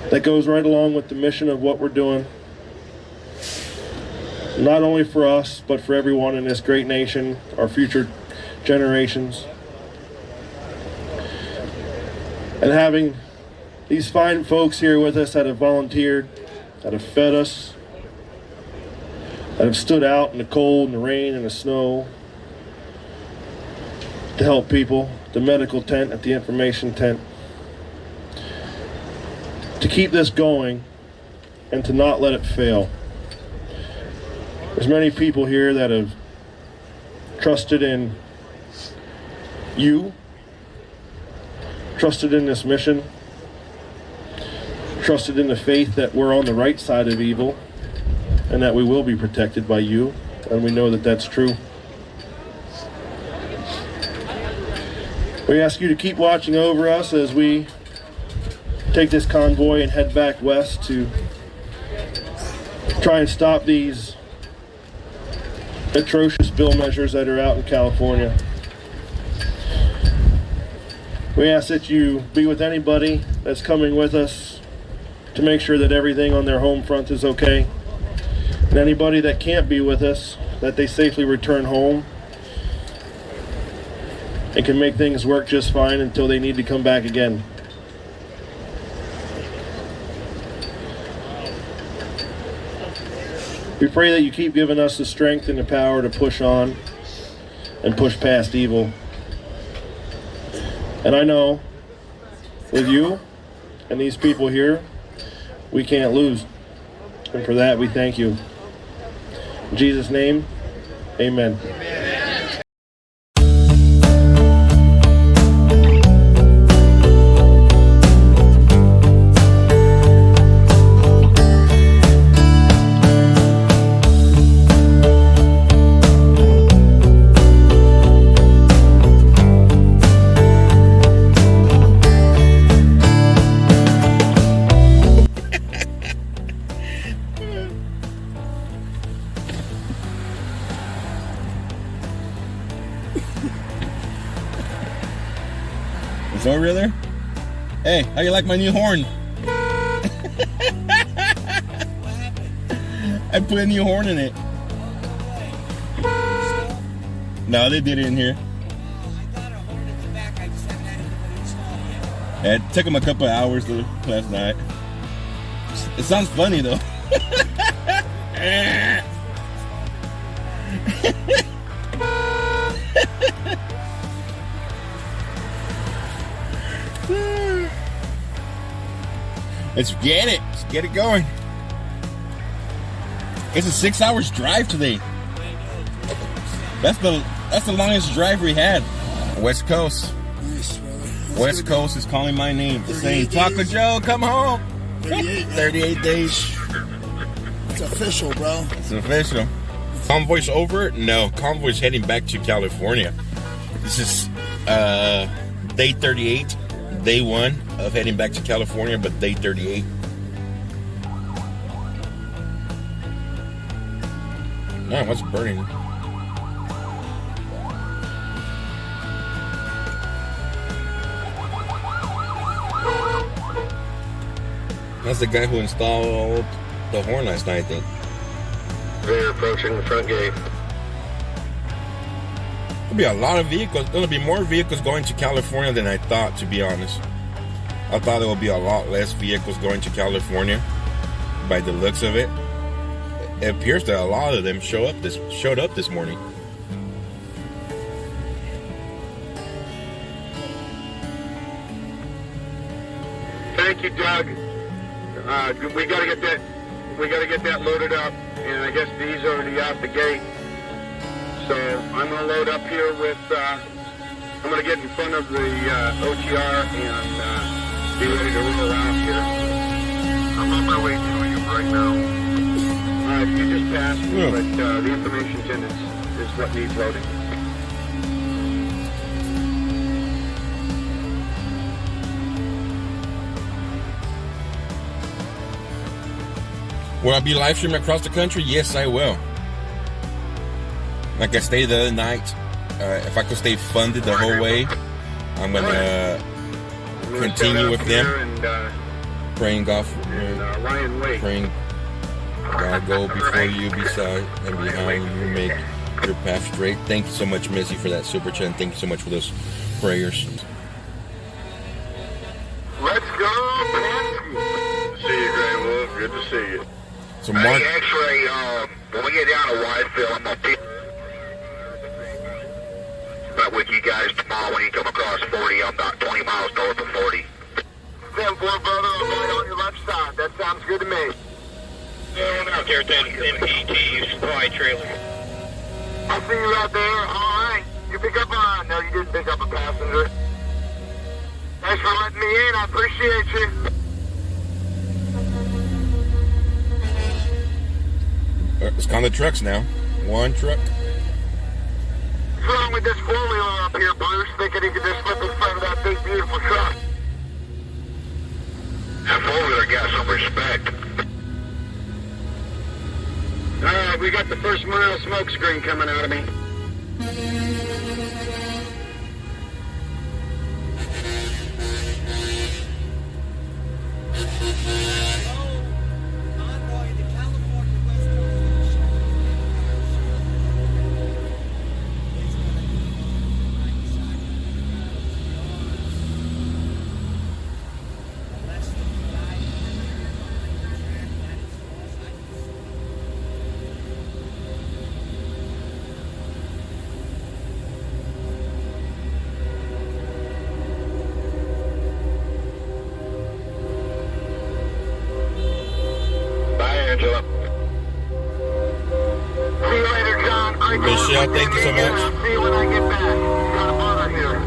that goes right along with the mission of what we're doing. Not only for us, but for everyone in this great nation, our future generations. And having these fine folks here with us that have volunteered, that have fed us, that have stood out in the cold and the rain and the snow to help people, the medical tent at the information tent, to keep this going and to not let it fail. There's many people here that have trusted in you, trusted in this mission, trusted in the faith that we're on the right side of evil and that we will be protected by you, and we know that that's true. We ask you to keep watching over us as we take this convoy and head back west to try and stop these atrocious bill measures that are out in California. We ask that you be with anybody that's coming with us to make sure that everything on their home front is okay. And anybody that can't be with us, that they safely return home and can make things work just fine until they need to come back again. We pray that you keep giving us the strength and the power to push on and push past evil. And I know with you and these people here, we can't lose. And for that, we thank you. In Jesus' name, amen. It's over there? Hey, how you like my new horn? I put a new horn in it. No, they did it in here. Yeah, it took them a couple of hours last night. It sounds funny though. Let's get it. Let's get it going. It's a 6 hours drive today. That's the longest drive we had. West Coast. West Coast is calling my name. They're saying, Taco Joe, come home. 38 days. It's official, bro. It's official. Convoy's over? No, Convoy's heading back to California. This is day 38. Day 1 of heading back to California, but day 38. Man, what's burning? That's the guy who installed the horn last night, I think. They're approaching the front gate. There'll be a lot of vehicles. There'll be more vehicles going to California than I thought, to be honest. I thought there would be a lot less vehicles going to California by the looks of it. It appears that a lot of them showed up this morning. Thank you, Doug. We gotta get that loaded up, and I guess Dee's already out the gate. So I'm gonna load up here with. I'm gonna get in front of the OTR and be ready to roll out here. I'm on my way to you right now. You just passed me, but the information tin is what needs loading. Will I be live streaming across the country? Yes, I will. Like I stated the other night, if I could stay funded the whole way, I'm gonna continue with them. Praying God, praying God go before you, beside and behind you, make your path straight. Thank you so much, Missy, for that super chat. And thank you so much for those prayers. Let's go, Pansky. See you, Gray Wolf. Good to see you. So Mark, Hey, X-Ray, when we get down to Whitefield, I'm gonna be with you guys tomorrow when you come across 40. I'm about 20 miles north of 40. 10-4, brother. I'm right on your left side. That sounds good to me. Yeah, I'm out there at that MPT supply trailer. I'll see you out there. All right. You pick up a... No, you didn't pick up a passenger. Thanks for letting me in. I appreciate you. it's on the trucks now. One truck. What's wrong with this four-wheeler up here, Bruce? Thinking he could just slip in front of that big, beautiful truck. That four-wheeler got some respect. All right, we got the first mile smoke screen coming out of me. Michelle, thank you so much. See you when I get back. Got a mother here.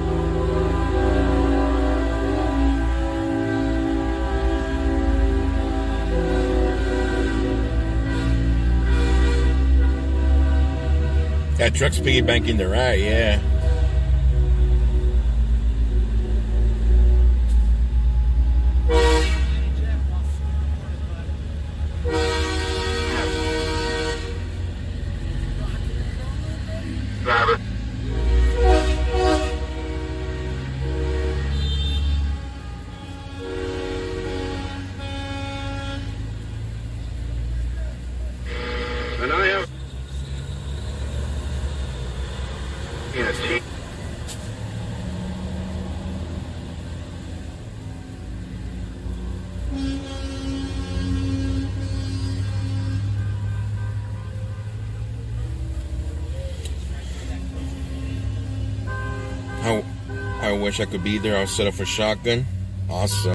That truck's piggybanking the right, yeah. I wish I could be there. I'll set up for shotgun. Awesome.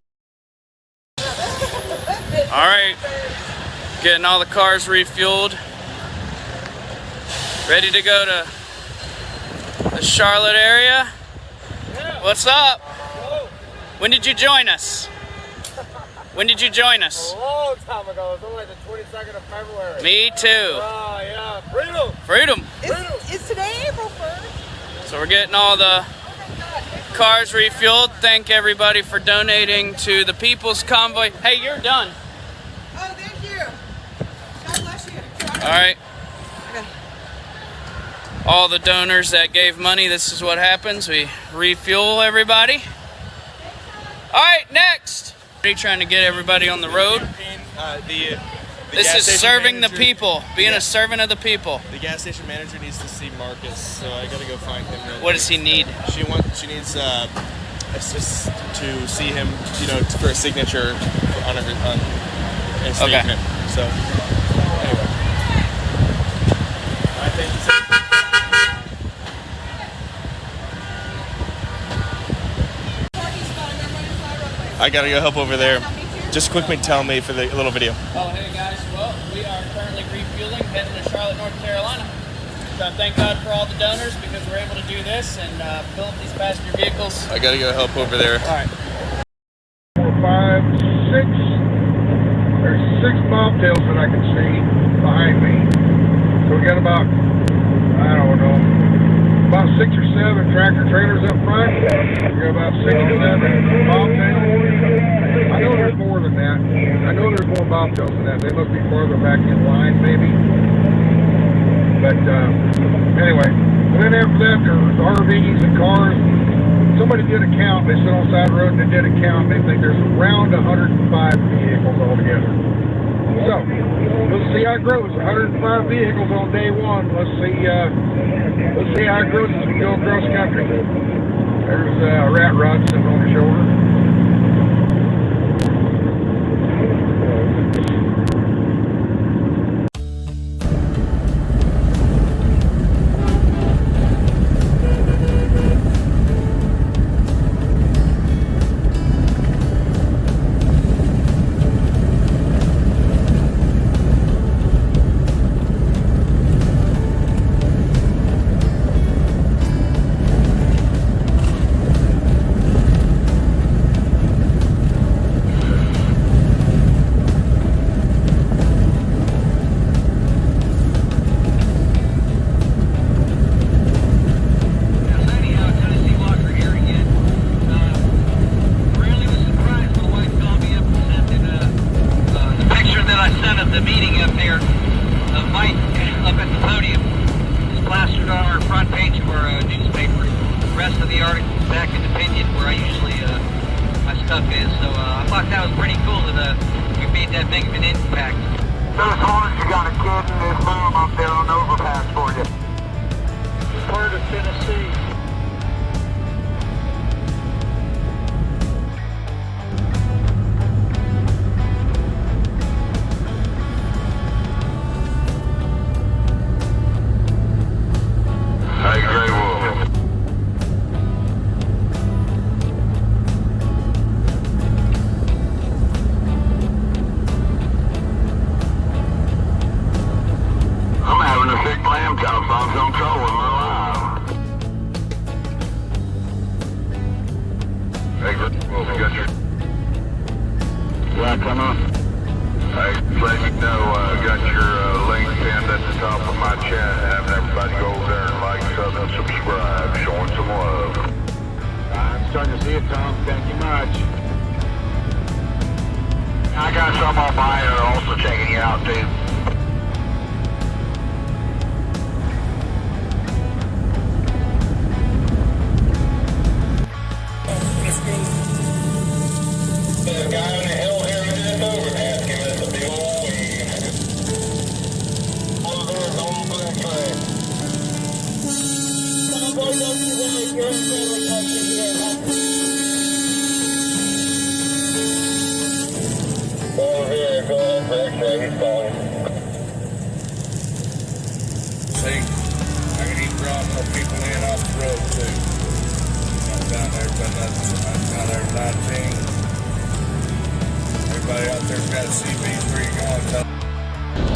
Alright, getting all the cars refueled. Ready to go to the Charlotte area. What's up? When did you join us? When did you join us? A long time ago. It was only the 22nd of February. Me too. Oh, yeah. Freedom. Freedom. It's today April 1st. So we're getting all the cars refueled. Thank everybody for donating to the People's Convoy. Hey, you're done. Oh, thank you. God bless you. All right. All the donors that gave money, this is what happens. We refuel everybody. All right, next. Are you trying to get everybody on the road? This is serving the people, being a servant of the people. The gas station manager needs to see Marcus, so I gotta go find him. What does he need? She needs assist to see him, for a signature on a statement. Okay. So, anyway. I thank you, sir. I gotta go help over there. Just quickly tell me for the little video. Oh, hey guys. Well, we are currently refueling, heading to Charlotte, North Carolina. So thank God for all the donors because we're able to do this and fill up these passenger vehicles. I gotta go help over there. All right. 4, 5, 6. There's 6 bobtails that I can see behind me. So we got about, I don't know, about 6 or 7 tractor trailers up front. We got about 6 or 7 bobtails. I know there's more than that. I know there's more bobtails than that. They must be farther back in line, maybe. But anyway, and then after that, there's RVs and cars. Somebody did a count. They sit on the side of the road and they did a count. They think there's around 105 vehicles altogether. So let's see how it grows. 105 vehicles on day one. Let's see how it grows as we go across country. There's a rat rod sitting on the shoulder.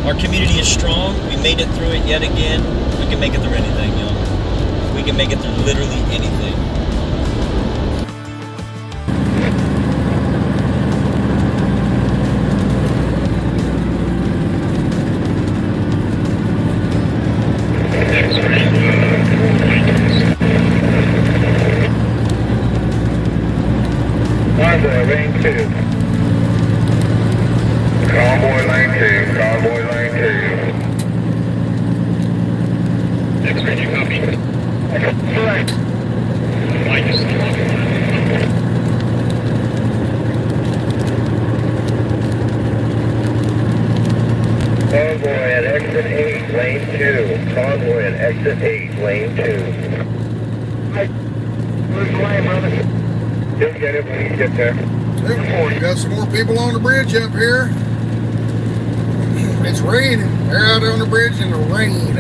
Our community is strong. We made it through it yet again. We can make it through anything, We can make it through literally anything. Convoy lane 2. Convoy lane 2. Convoy lane 2. X-ray, you copy? Correct. Mike is still on. Convoy at exit 8, lane 2. Convoy at exit 8, lane 2. Where's the lane, brother? You'll get it when you get there. We got some more people on the bridge up here. It's raining. They're out on the bridge in the rain.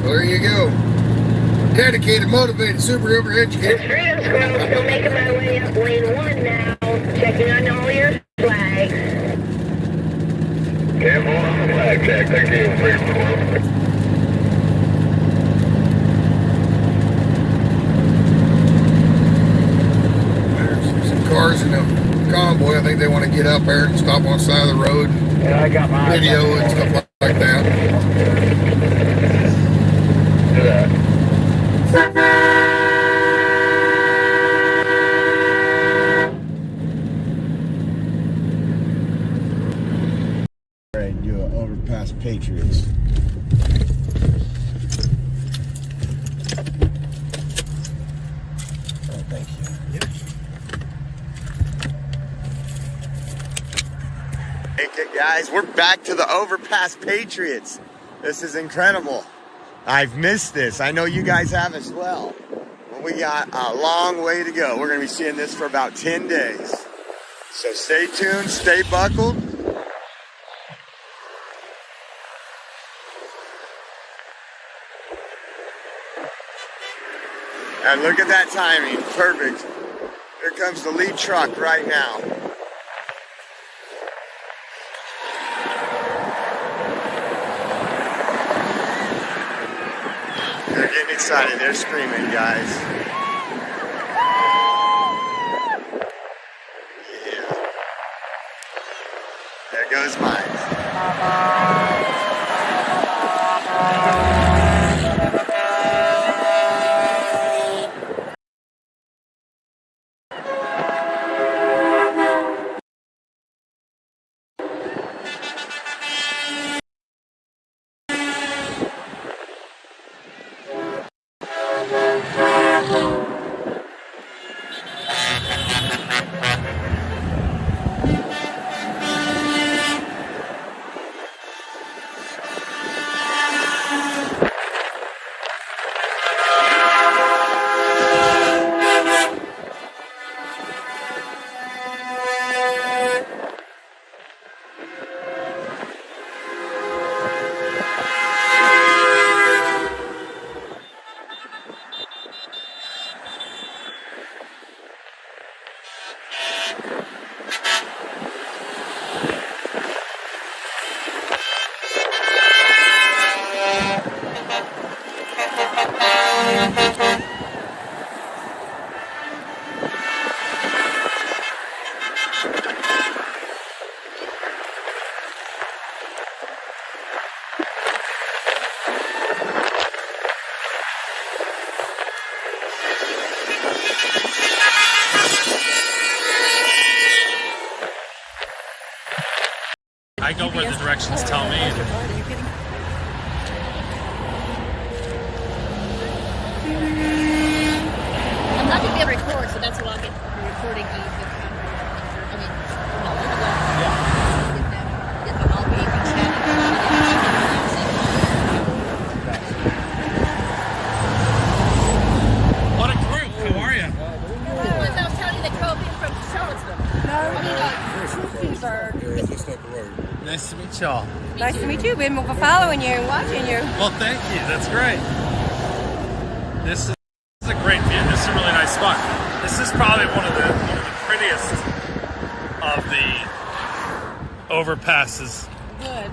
So there you go. Dedicated, motivated, super educated. Freedom Squirrel, still making my way up lane 1 now. Checking on all your flags. Careful on the flag check. Thank you, Freedom Squirrel. Cars in the convoy. I think they want to get up there and stop on the side of the road. Yeah, I got my video and stuff like that. Do that. All right, do an overpass Patriots. Oh, thank you. Yep. Hey guys, we're back to the overpass Patriots. This is incredible. I've missed this. I know you guys have as well. But we got a long way to go. We're going to be seeing this for about 10 days. So stay tuned, stay buckled. And look at that timing. Perfect. Here comes the lead truck right now. They're getting excited. They're screaming, guys. Yeah. There goes mine. I go where the directions tell me. I'm not going to be able to record, so that's why I'll get recording the camera. I mean, no, you're going. Yeah. But I'll be chatting. What a group! How are you? The ones I was telling you that drove in from Charlottesville. Just up the road. Nice to meet y'all. Nice to meet you. We've been following you and watching you. Well, thank you. That's great. This is a great view. This is a really nice spot. This is probably one of the prettiest of the overpasses. Good.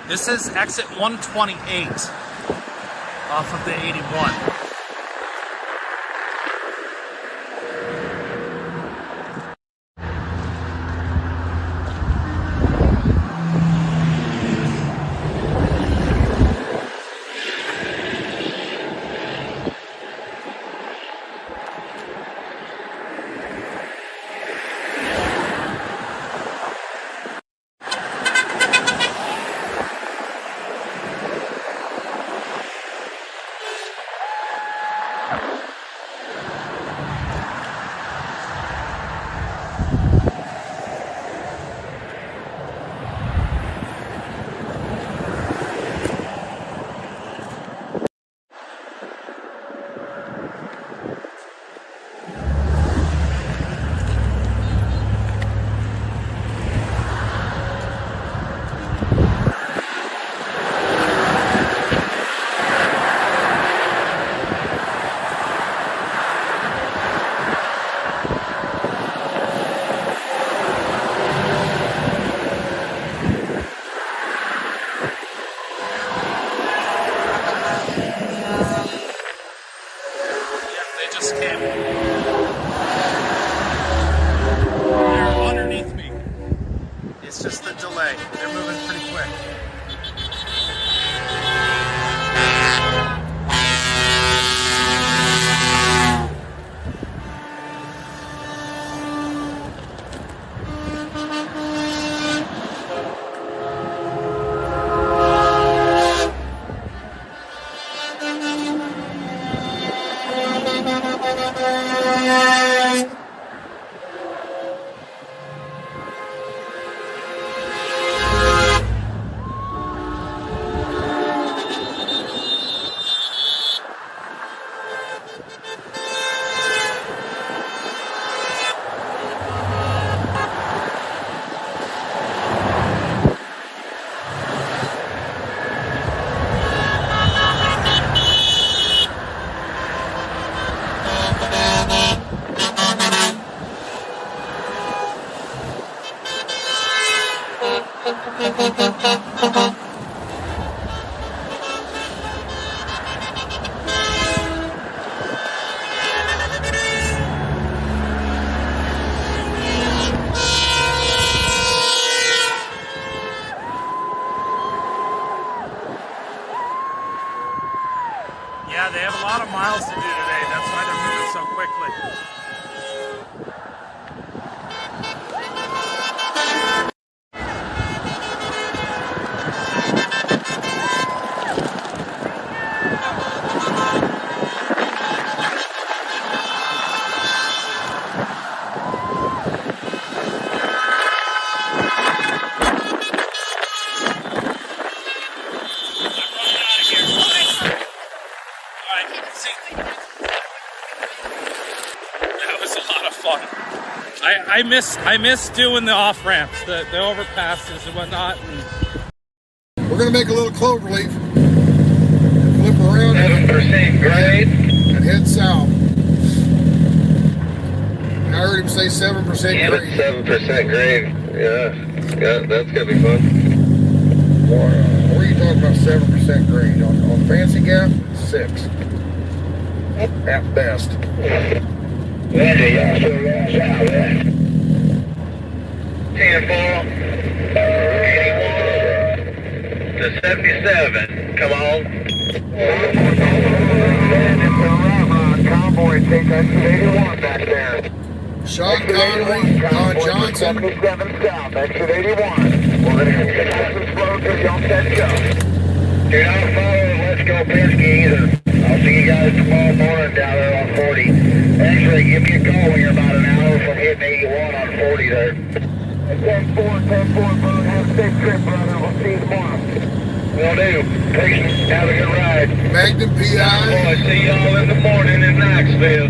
This is exit 128 off of the 81. Yeah, they have a lot of miles to do today. That's why they're moving so quickly. That was a lot of fun. I miss doing the off ramps, the overpasses and whatnot. And We're gonna make a little clover leaf. Flip around 7% grade and head south. I heard him say 7% grade. 7% grade. Yeah, that's gonna be fun. What are you talking about? 7% grade on Fancy Gap? 6 at best. Wendy, y'all still going south, yeah. 10-4, 81 to 77. Come on. Convoy, take exit 81 back there. Sean Conley, Don Johnson. 77 south, exit 81. We're gonna get some slow till y'all set go. Do not follow the Let's Go Penske either. I'll see you guys tomorrow morning down there on 40. Actually, give me a call when you're about an hour from hitting 81 on 40 there. 10-4, brother. Have a safe trip, brother. We'll see you tomorrow. Will do. Patience. Have a good ride. Magnum PI. See y'all in the morning in Knoxville.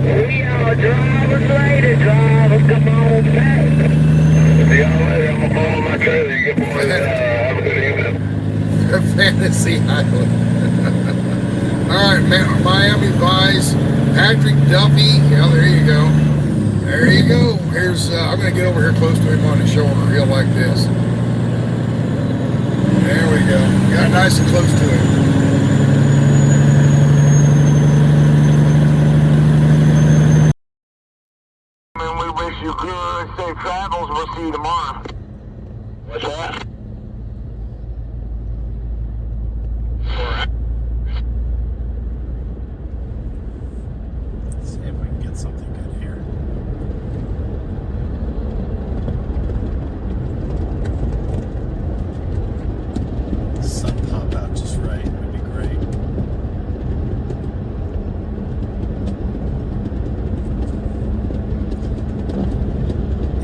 We are drivers later, drivers. Come on back. See y'all later. I'm going to follow my trailer. Good morning. Have a good evening. Fantasy Island. All right, Miami Vice, Patrick Duffy. Yeah, there you go. There you go. Here's I'm gonna get over here close to him on his shoulder. He'll like this. There we go. Got nice and close to him. We wish you good, safe travels. We'll see you tomorrow. What's that? see if we can get something good here. Sun pop out just right. Would be great.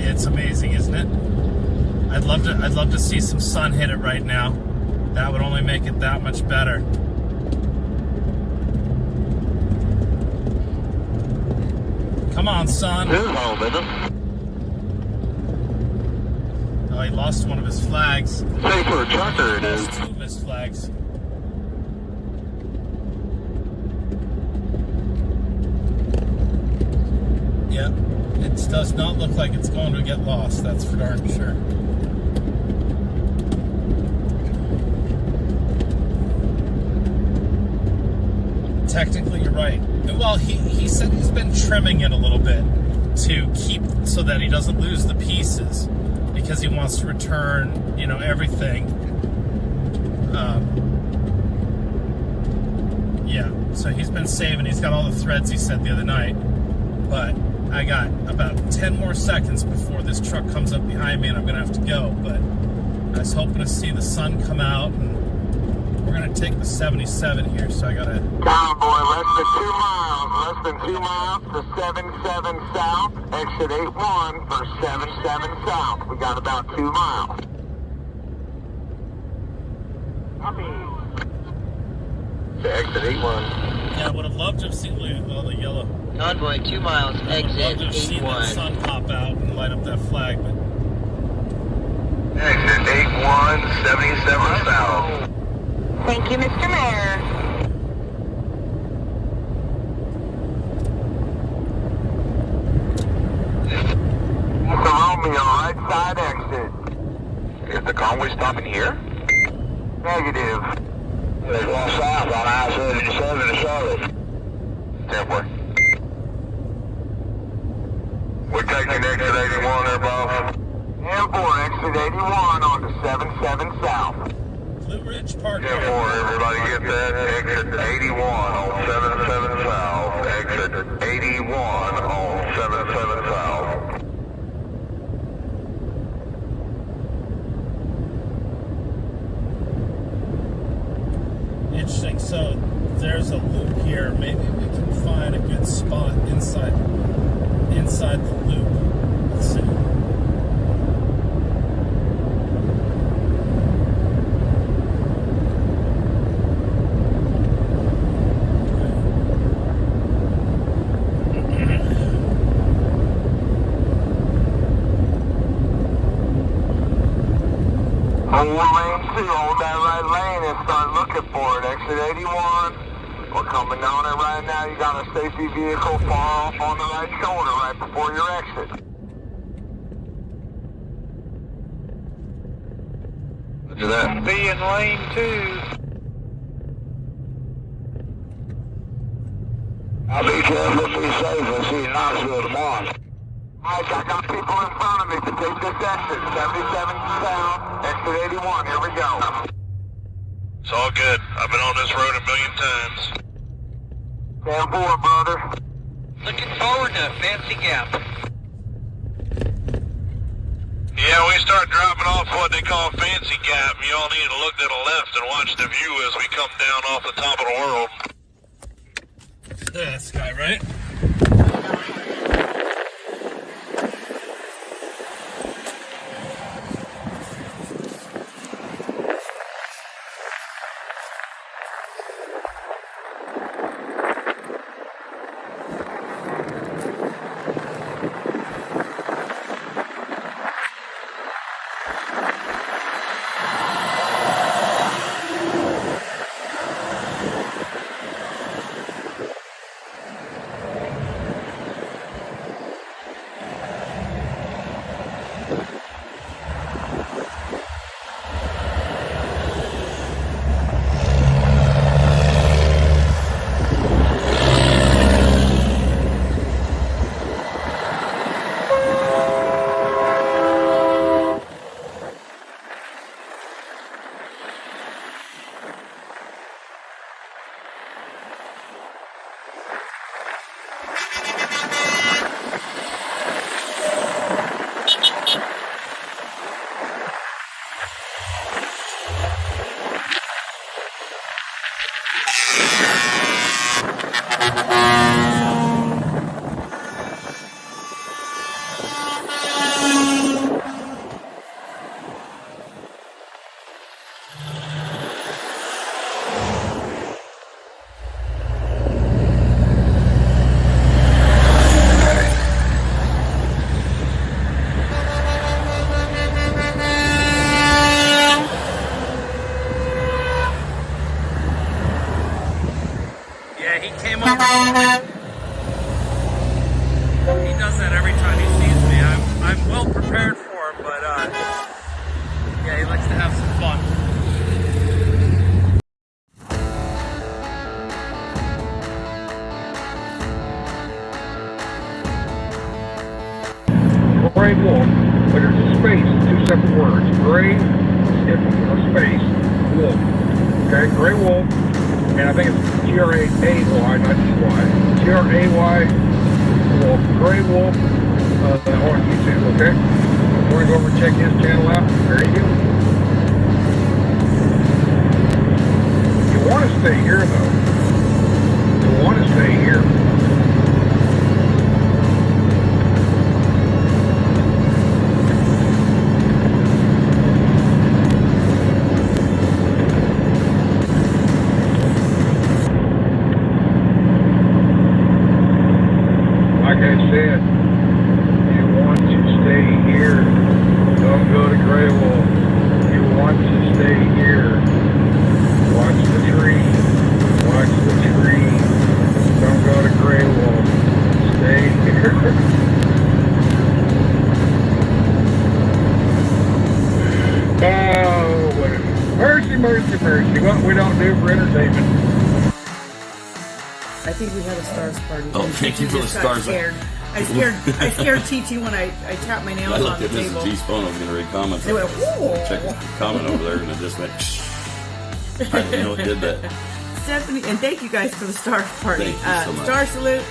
It's amazing, isn't it? I'd love to see some sun hit it right now. That would only make it that much better. Come on, son. Oh, he lost one of his flags. Say for a trucker it is. Two of his flags. Yep. It does not look like it's going to get lost. That's for darn sure. Technically, you're right. Well, he said he's been trimming it a little bit to keep so that he doesn't lose the pieces because he wants to return, you know, everything. Yeah, so he's been saving. He's got all the threads he said the other night. But I got about 10 more seconds before this truck comes up behind me and I'm going to have to go. But I was hoping to see the sun come out, and we're going to take the 77 here, so I got to... Convoy, less than 2 miles to 77 south, exit 81 for 77 south. We got about 2 miles. To exit 81. Yeah, I would have loved to have seen all the yellow. Convoy, 2 miles, exit 81. That sun pop out and light up that flag, but... Exit 81, 77 south. Thank you, Mr. Mayor. Mr. Romeo, right side exit. Is the convoy stopping here? Negative. There's one south on I-77 in Charlotte. 10-4. We're taking exit 81 there, boss. 10-4, exit 81 on to 77 south. Blue Ridge Park. 10-4, everybody get that. Exit 81 on 77 south. Exit 81 on 77 south. Interesting. So there's a loop here. Maybe we can find a good spot inside the loop. Let's see. Hold lane 2, hold that right lane and start looking for it. Exit 81. We're coming down it right now. You got a safety vehicle far off on the right shoulder right before your exit. Look at that. Be in lane 2. I'll be careful, be safe, and see you Knoxville tomorrow. Mike, I got people in front of me to take this exit. 77 south, exit 81, here we go. It's all good. I've been on this road a million times. 10-4, brother. Looking forward to Fancy Gap. Yeah, we start dropping off what they call Fancy Gap. You all need to look to the left and watch the view as we come down off the top of the world. Yeah, this guy, right? He does that every time he sees me. I'm well prepared for him, but yeah, he likes to have some fun. Gray wolf, but there's a space, two separate words. Gray, a space, wolf. Okay, gray wolf, and I think it's G-R-A-Y, not E-Y. G-R-A-Y, wolf, gray wolf, on YouTube, okay? You want to go over and check his channel out? There you go. You want to stay here, though. You want to stay here. Like I said, you want to stay here. Don't go to Grey Wolf. You want to stay here. Watch the tree. Watch the tree. Don't go to Grey Wolf. Stay here. research. What we don't do for entertainment. I think we had a stars party. Oh, thank you for the Just got stars. scared. I scared TT when I tapped my nails I on looked the at table. Mrs. G's phone. I was going to read comments. They went, whoa. Check a comment over there, and it just went. I didn't know it did that. Stephanie, and thank you guys for the stars party. Thank you so much. Star salute.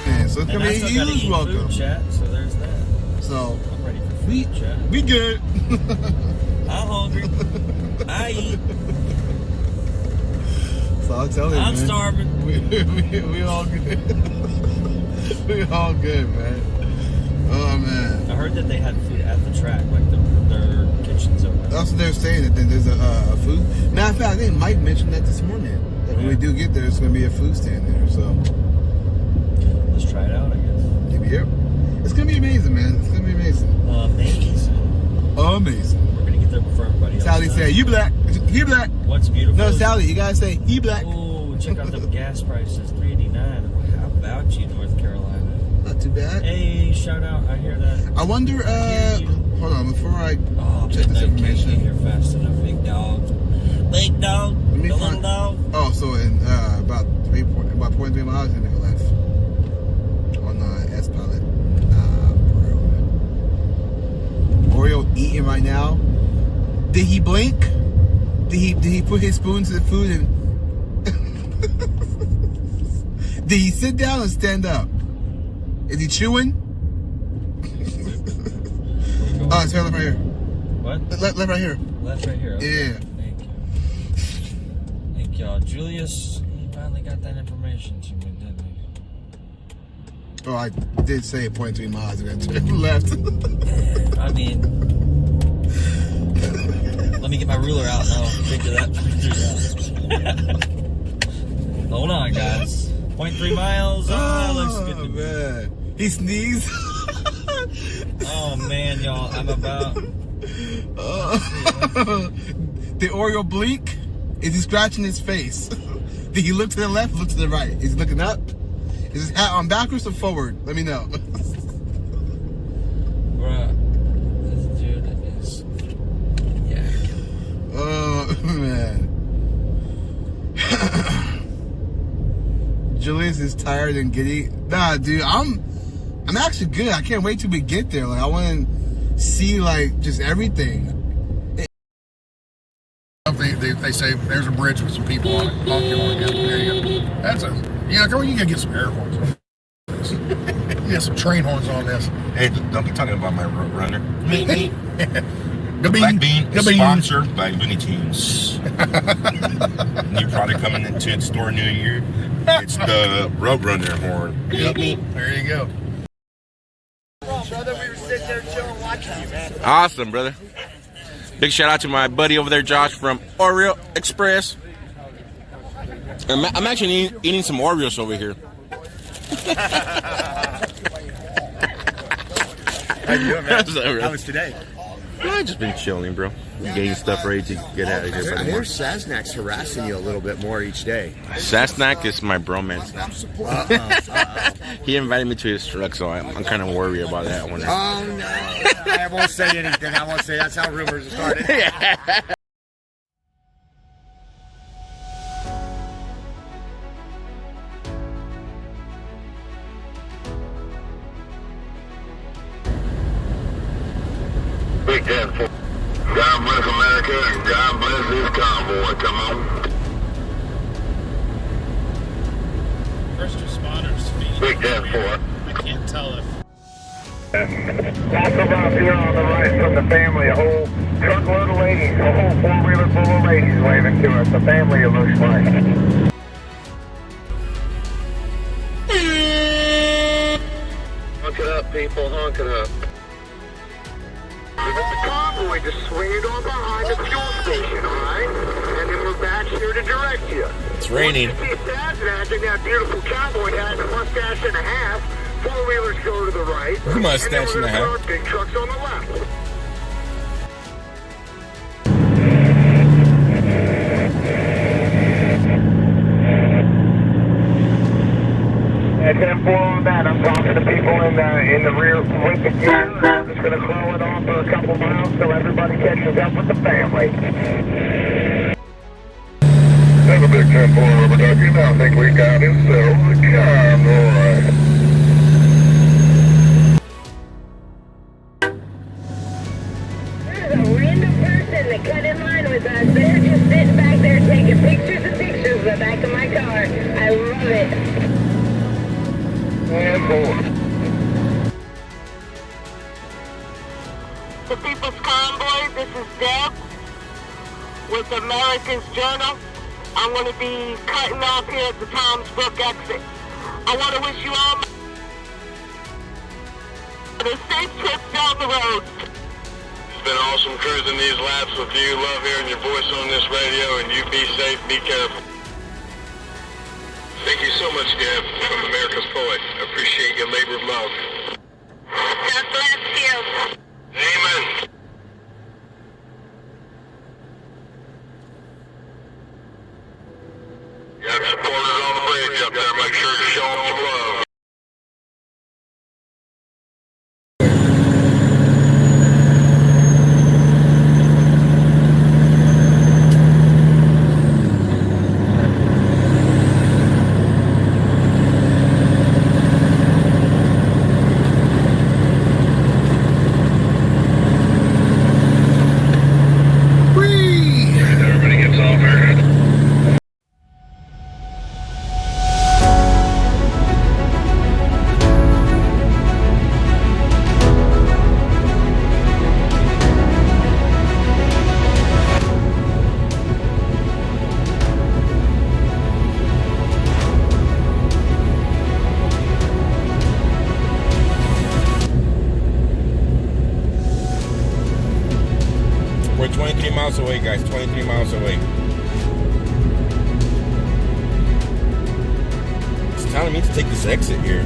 Yeah, so it's gonna be a huge welcome. Chat, so there's that. So I'm ready for food chat. we good. I'm hungry. I eat. So I'll tell you, I'm man. starving. We all good. We all good, man. Oh man. I heard that they had food at the track, like their kitchens over there. That's what they're saying, that there's a food. Matter of fact, I think Mike mentioned that this morning. That when we do get there, it's gonna be a food stand there. So let's try it out, I guess. Yep. It's gonna be amazing, man. It's gonna be amazing. Amazing. Amazing. We're gonna get there before everybody else. Sally said, "You black? He black?" What's beautiful? No, Sally, you gotta say, "He black." Oh, check out the gas prices, $3.89. How about you, North Carolina? Not too bad. Hey, shout out! I hear that. I wonder. Hold on, before I check this I can't information. get here fast enough, big dog. Big dog. Let me the find. little dog. Oh, so in about 0.3 miles, you're gonna go left on S Pilot Road. Oreo eating right now. Did he blink? Did he put his spoon to the food and? Did he sit down and stand up? Is he chewing? Oh, it's left right here. What? Left right here. Left right here. Okay. Yeah. Thank you. Thank y'all. Julius, he finally got that information to me, didn't he? Oh, I did say 0.3 miles. You're gonna turn left. I mean, let me get my ruler out and I'll figure that out. Hold on, guys. 0.3 miles. Oh, looks good to me. Man. He sneezed. Oh man, y'all, I'm about. Did Oreo blink? Is he scratching his face? Did he look to the left? Look to the right? Is he looking up? Is his hat on backwards or forward? Let me know. Bruh, this dude is. Yeah. Oh man. Julius is tired and giddy. Nah, dude, I'm actually good. I can't wait till we get there. Like, I want to see like just everything. They say there's a bridge with some people on it. Honking on it. There you go. That's a come on, you gotta get some air horns on this. You get some train horns on this. Hey, don't be talking about my runner. Me. Black Bean is sponsored by Looney Tunes. New product coming into the store new year. It's the Roadrunner horn. Yep. There you go. Brother, we were sitting there chilling watching you, man. Awesome, brother. Big shout out to my buddy over there, Josh, from Oreo Express. I'm actually eating some Oreos over here. How you doing, man? How was today? I've just been chilling, bro. Getting stuff ready to get out of here. I hear Sasnak's harassing you a little bit more each day. Sasnak is my bromance now. He invited me to his truck, so I'm kind of worried about that one. Oh, no. I won't say anything. I won't say. That's how rumors started. Big 10-4. God bless America and God bless this convoy. Come on. First responders speed. Big 10-4. I can't tell if. Walk around here on the right from the family. A whole truckload of ladies. A whole four-wheeler full of ladies waving to us. The family, it looks like. Honk it up, people. Honk it up. The convoy just swing it on behind the fuel station, alright? And then we're back here to direct you. It's raining. Once you see Sasnak in that beautiful cowboy hat and a mustache and a half, four-wheelers go to the right. Mustache and a half. Our big trucks on the left. 10-4 on that. I'm talking to people in the rear wicket here. I'm just going to throw it on for a couple miles so everybody catches up with the family. Have a big 10-4 rubber ducky. Now I think we got ourselves a convoy. There's a random person that cut in line with us. They're just sitting back there taking pictures and pictures of the back of my car. I love it. And 4. The People's Convoy, this is Deb with America's Journal. I'm going to be cutting off here at the Toms Brook exit. I want to wish you all a safe trip down the road. It's been awesome cruising these laps with you. Love hearing your voice on this radio, and you be safe, be careful. Thank you so much, Deb, from America's Poet. I appreciate your labor of love. God bless you. Amen. Got supporters on the bridge up there. Make sure you show them some love. Everybody gets off here. We're 23 miles away, guys. 23 miles away. It's telling me to take this exit here.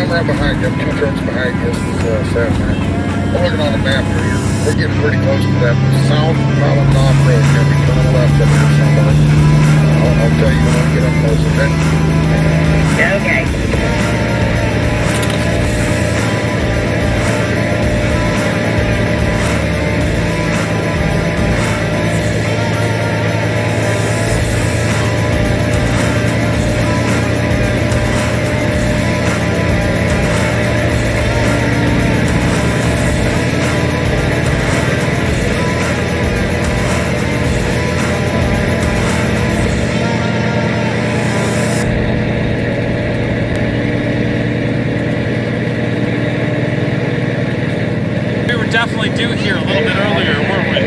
I'm right behind you. I'm 2 trucks behind you. This is Saturday. I'm looking on the map here. We're getting pretty close to that South Mountain Knob Road. We're going to be turning left up here somewhere. I'll tell you when I get up close, okay? Okay. Definitely due here a little bit earlier, weren't we?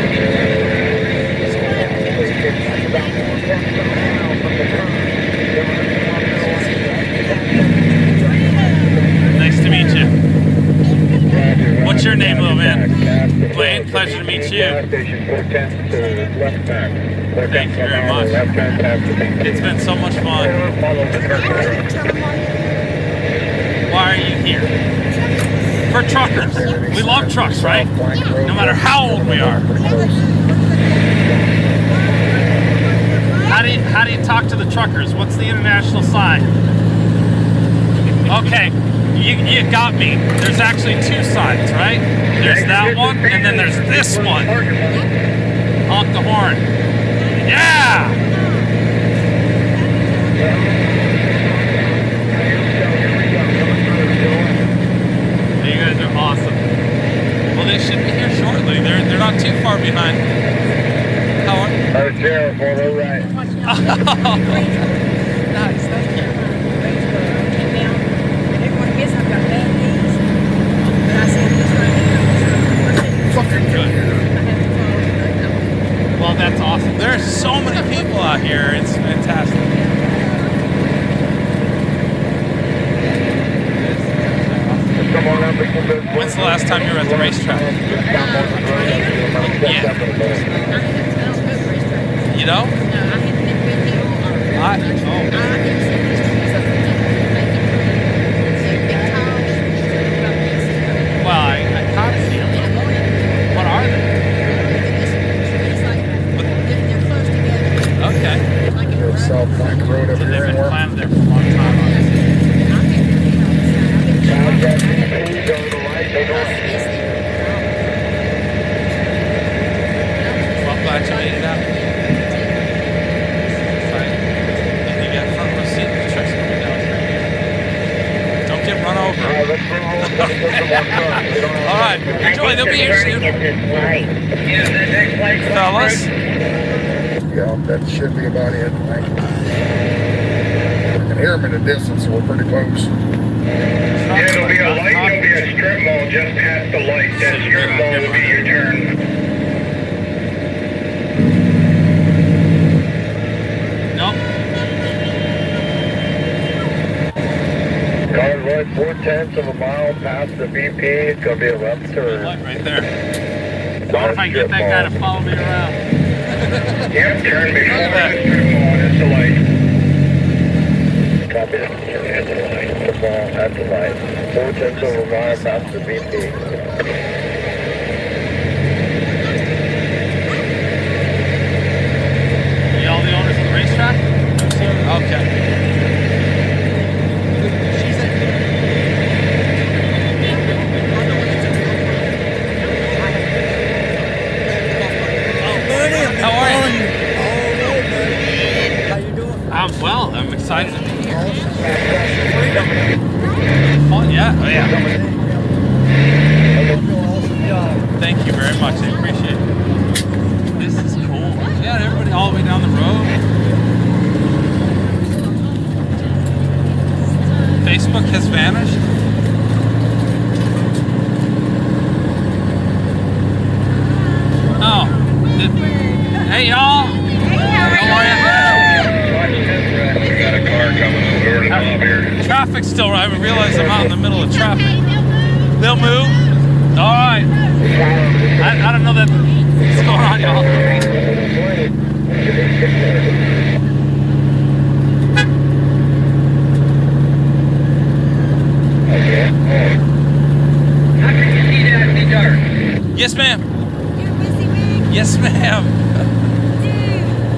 Nice to meet you. What's your name, little man? Blaine, pleasure to meet you. Thank you very much. It's been so much fun. Why are you here? For truckers. We love trucks, right? No matter how old we are. How do you talk to the truckers? What's the international sign? Okay, you got me. There's actually 2 signs, right? There's that one, and then there's this one. Honk the horn. Yeah! You guys are awesome. Well, they should be here shortly. They're not too far behind. How are you? Sheriff, on the right. Nice, thank you. Fucking good. Well, that's awesome. There are so many people out here. It's fantastic. When's the last time you were at the racetrack? Yeah. You know? Well, I kind of see them. What are they? Okay. South Plank Road over So they've here. been planted there for a long time. Well, I'm glad you made it out. And you got front row seat. The truck's coming down through here. Don't get run over. All right. Enjoy. They'll be here soon. Fellas. Yeah, that should be about it. I can hear them in the distance, so we're pretty close. Yeah, there'll be a light, there'll be a strip mall just past the light. That strip mall will be your turn. Nope. Convoy, 4/10 of a mile past the BP. It's going to be a left turn. Light right there. I wonder if I can get that guy to follow me around. Yep, turn before the strip mall, and it's the light. Copy that. At the light. The ball at the light. 4/10 of a mile past the BP. You all the owners of the racetrack? Okay. How are you? I'm well. I'm excited to be here. Fun, yeah. Oh, yeah. Thank you very much. I appreciate it. This is cool. Yeah, everybody all the way down the road. Facebook has vanished. Oh. Hey, y'all. How are you? We got a car coming over to the mob here. Traffic's still right. I haven't realized I'm out in the middle of traffic. They'll move. All right. I don't know that. What's going on, y'all? Okay. How can you see that in the dark? Yes, ma'am. Yes, ma'am.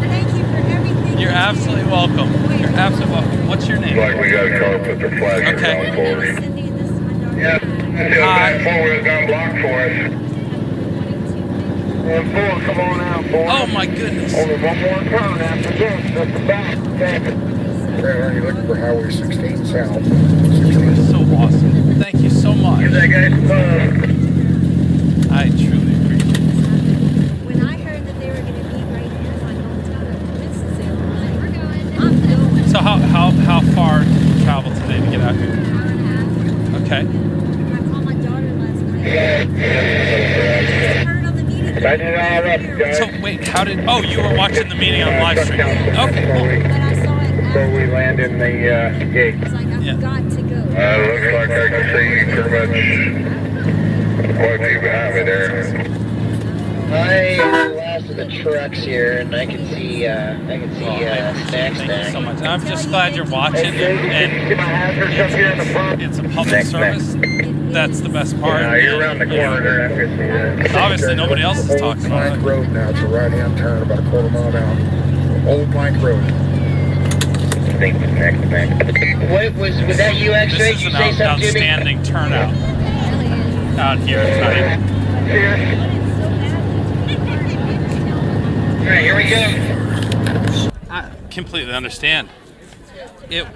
Thank you for everything. You're absolutely welcome. You're absolutely welcome. What's your name? Like we got a car put their flashers Okay. on for us. Yeah, that 4 is down blocked for us. And 4, come on out, 4. Oh my goodness. Only one more turn after this. That's the back. You're looking for Highway 16 South. 16. So awesome. Thank you so much. Give that guy some love. I truly appreciate it. When I heard that they were going to meet right here in my hometown of Winston-Salem, we're going. I'm going. So how far did you travel today to get out here? Okay. I called my daughter last night. Heard of the meeting. Light it all up, guys. So wait, how did? Oh, you were watching the meeting on live stream. Okay. Cool. Before we land in the gate. Yeah. Got to go. Looks like I can see pretty much what you behind me there. I am the last of the trucks here, and I can see Snack. Thank you so much. I'm just glad you're watching, and it's a public service. That's the best part. Yeah, you're around the corner there. Obviously, nobody else is talking about Plank it. Road now. It's a right-hand turn about a quarter mile down. Old Plank Road. What was that you, X-Ray? This Did is you an say something to me? outstanding turnout out here tonight. All right, here we go. I completely understand. It was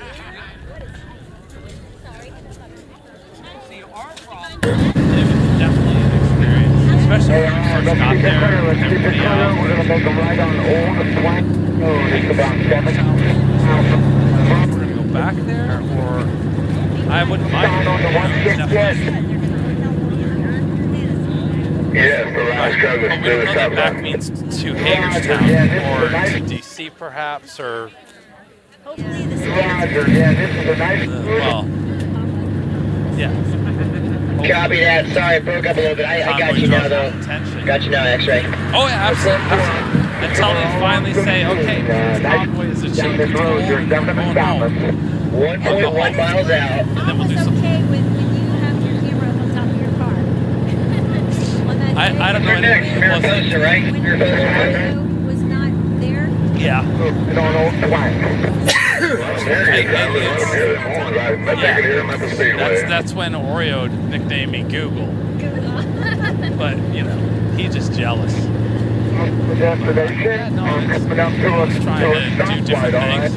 definitely an experience, especially when we first got there. Everybody out. We're going to make a right on Old Plank Road. It's about 7 miles. We're gonna go back there, or I wouldn't mind. Yes, the last But we don't know that back means to Hagerstown or to DC, perhaps, or Roger, yeah, this is a nice well, yeah. Copy that. Sorry, it broke up a little bit. I got you now, though. Got you now, X-Ray. Oh yeah, absolutely. Until they finally say, okay, Convoy is a change control, we're going home. 1.1 miles out. And then we'll do something. Okay, when you have your camera on top of your car. I don't know anything. Mariposa, right? Mariposa. Was not there. Yeah. That's when Oreo nicknamed me Google. But, you know, he's just jealous. Destination. Coming up to us. Trying to do different things.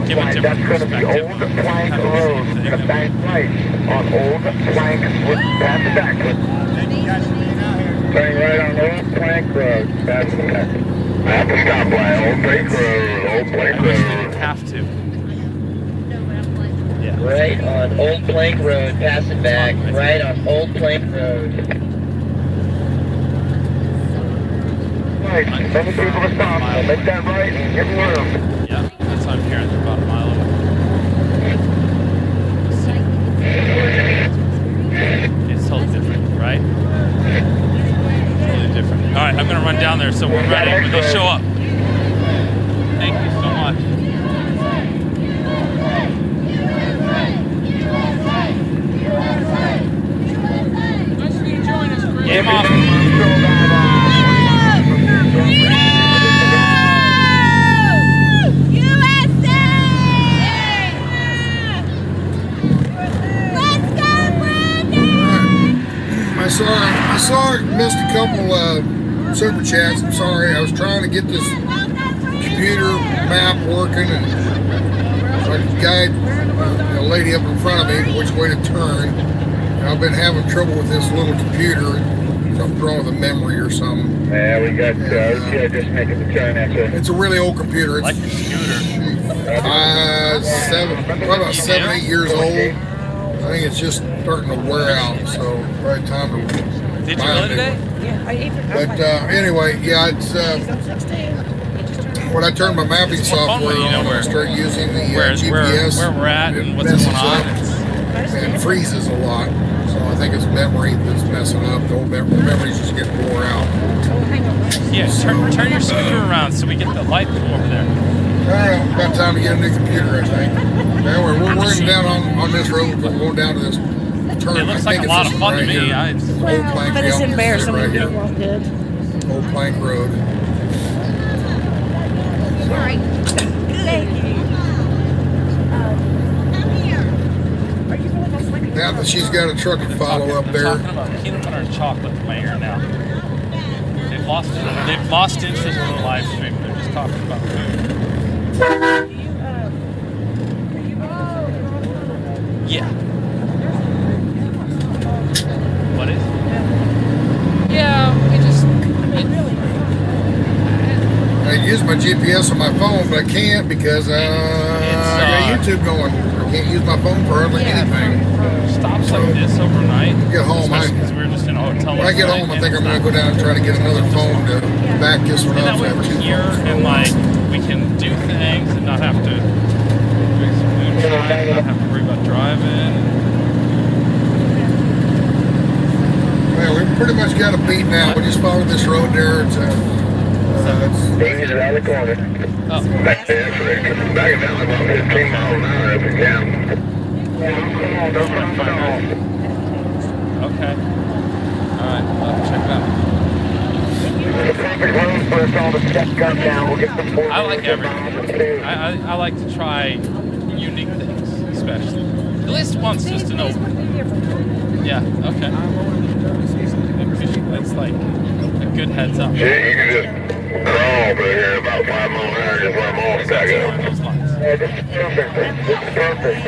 Give a different perspective. Old Plank Road. The bank right on Old Plank Road. Past the back. Turning right on Old Plank Road. Past the back. I have to stop by Old Plank Road. Old Plank I wish they Road. didn't have to. Yeah. Right on Old Plank Road. Pass it back. Right on Old Plank Road. Right. Many people to stop. So make that right and give room. Yeah, that's what I'm hearing. They're about a mile away. It's totally different, right? Totally different. All right, I'm going to run down there so we're ready when they show up. Thank you so much. Nice for you to join us, Chris. Game off. I saw missed a couple super chats. I'm sorry. I was trying to get this computer map working and so I could guide a lady up in front of me which way to turn. And I've been having trouble with this little computer. Something wrong with the memory or something. Yeah, we got just making the turn after. It's a really old computer. It's Like your scooter. probably about 7, 8 years old. I think it's just starting to wear out, so probably time to. Did you really today? But anyway, yeah, it's when I turn my mapping software on, I start using the GPS. Where we're at and what's going on. And it freezes a lot. So I think it's memory that's messing up. The old memory's just getting wore out. Yeah, turn your scooter around so we get the light over there. Well, about time to get a new computer, I think. Now we're working down on this road, we're going down to this turn. It looks like a lot of fun to me. Old Plank But it's Road, embarrassing right when here. people did. Old Plank Road. All right. Thank you. Now that she's got a truck to follow up there. Talking about peanut butter and chocolate in my ear now. They've lost interest in the live stream. They're just talking about food. Yeah. What is? Yeah, we just. I use my GPS on my phone, but I can't because I got YouTube going. I can't use my phone for hardly anything. Stops like this overnight. Get home, because we're just in a hotel. when I get home, I think I'm going to go down and try to get another phone to back this one And up. that way So I have we're two here phones for a and while. like we can do things and not have to drink some moonshine, not have to worry about driving. Well, we pretty much got a beat now. We just followed this road there. It's Davies around the corner. Oh. Back there, back it down about 15 miles an hour if you can. Okay. Alright, I'll have to check it out. I like everything. I like to try unique things, especially. At least once, just to know. Yeah, okay. That's like a good heads up. Yeah, you can just crawl over here about 5 miles an hour, just let them all stack up. Yeah, this is perfect. This is perfect.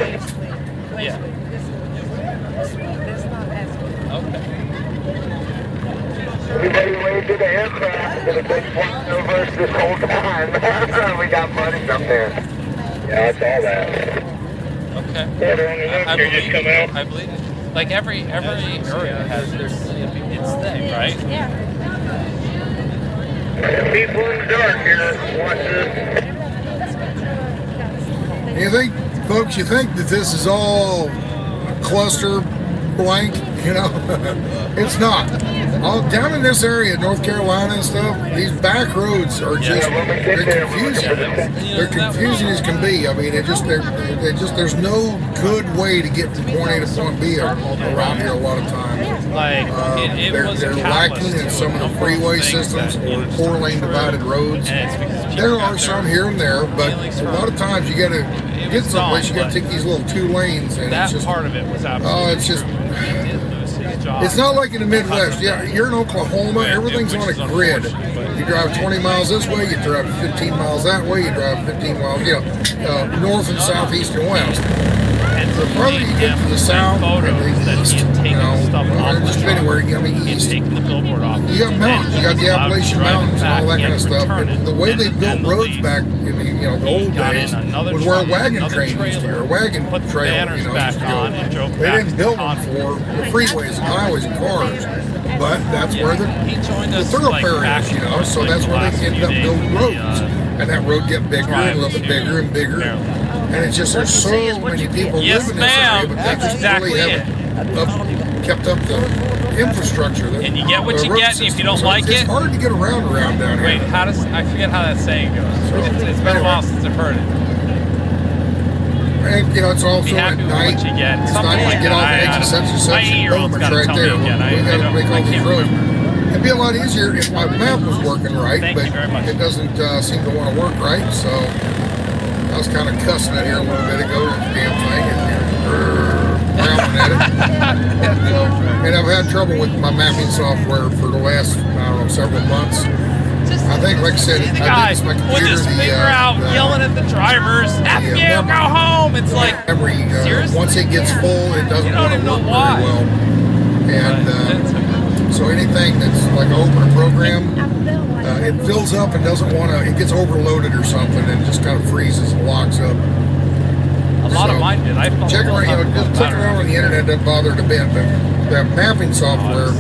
Yeah. Okay. Everybody wave to the aircraft. It's a big flight over us this whole time. We got buddies up there. Yeah, I saw that. Okay. I believe it. Like every area has its thing, right? Yeah. People in the dark here. Watch this. You think, folks, you think that this is all a cluster blank? You know, it's not. All down in this area, North Carolina and stuff, these back roads are just, they're confusing. They're confusing as can be. I mean, there's no good way to get from point A to point B around here a lot of times. Like, they're lacking in some of the freeway systems or 4-lane divided roads. There are some here and there, but a lot of times you got to get someplace, you got to take these little 2 lanes, and that it's just part of it was absolutely. it's just. It's not like in the Midwest. Yeah, you're in Oklahoma, everything's on a grid. You drive 20 miles this way, you drive 15 miles that way, you drive 15 miles, north and south, east and west. The further you get to the south and the east, just anywhere, east, you got mountains, you got the Appalachian Mountains and all that kind of stuff. And the way they built roads back in the old days was where a wagon train used to go, or a wagon trail, used to go. They didn't build them for the freeways and highways and cars, but that's where the thoroughfare is, so that's where they ended up building roads. And that road get bigger and a little bit bigger and bigger. And it's just, there's so many people living in this area, but they just really haven't kept up the infrastructure. And you get what you get if you don't like it. It's hard to get around down here. Wait, I forget how that saying goes. It's been a while since I've heard it. And, it's also at night. What you get. It's not like get off the exit such and such and boom, it's right there. We got to make all these roads. It'd be a lot easier if my map was working right, but it doesn't seem to want to work right, so I was kind of cussing it here a little bit ago, damn thing, and growling at it. And I've had trouble with my mapping software for the last, several months. I think, like I said, I think it's my computer. With his finger out, yelling at the drivers, F you, go home! It's like, seriously? Once it gets full, it doesn't want to work very well. And so anything that's like open a program, it fills up and doesn't want to, it gets overloaded or something and just kind of freezes and locks up. A lot of mine did. Check around, just clicking around on the internet doesn't bother a bit, but the mapping software,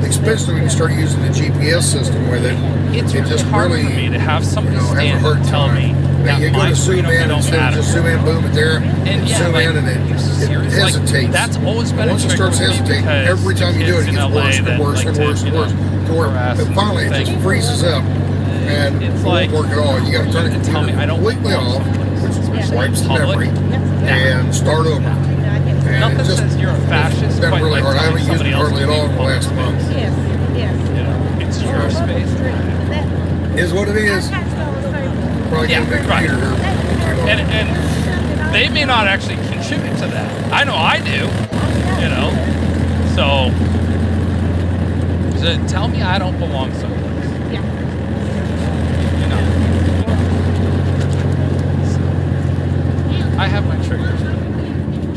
especially when you start using the GPS system with it, it just really, for me to have somebody has a hard time. You go to zoom in instead of just zoom in, boom, it's there, and zoom in and it hesitates. That's always been once it starts hesitating, every time you do it, it gets worse and worse and worse and worse. And finally, it just freezes up. and it's it like, won't work at all. You got to turn it tell me I don't completely off, which wipes the memory, and start over. And Nothing says you're a fascist. It's been quite really like hard. I haven't used somebody it hardly at all in the last month. Yes, yes. You know, it's your space. Is what it is. Probably Yeah, get a big right. computer here. And they may not actually contribute to that. I know I do. You know, so tell me I don't belong someplace. Yeah. You know, I have my triggers.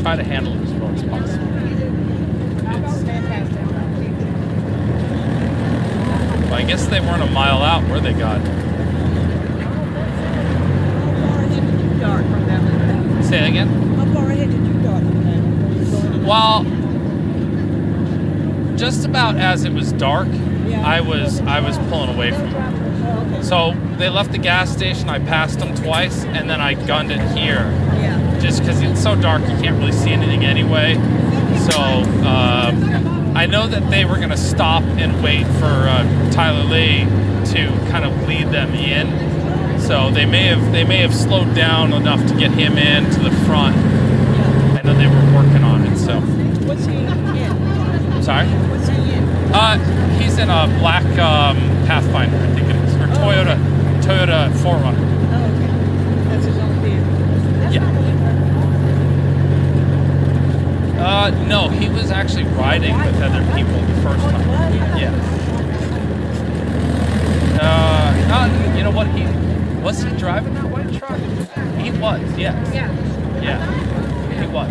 Try to handle it as well as possible. Well, I guess they weren't a mile out where they got. Say it again. How far ahead did you start from that? Well, just about as it was dark, I was pulling away from them. So they left the gas station. I passed them twice, and then I gunned it here. Just because it's so dark, you can't really see anything anyway. So I know that they were gonna stop and wait for Tyler Lee to kind of lead them in. So they may have slowed down enough to get him in to the front. I know they were working on it. So. What's he in? Sorry. What's he in? He's in a black Pathfinder, I think it is, or Toyota 4Runner. Oh, okay. That's his own vehicle. Yeah. No, he was actually riding with other people the first time. Yeah. You know what? Was he driving that white truck? He was. Yes. Yeah. Yeah. He was.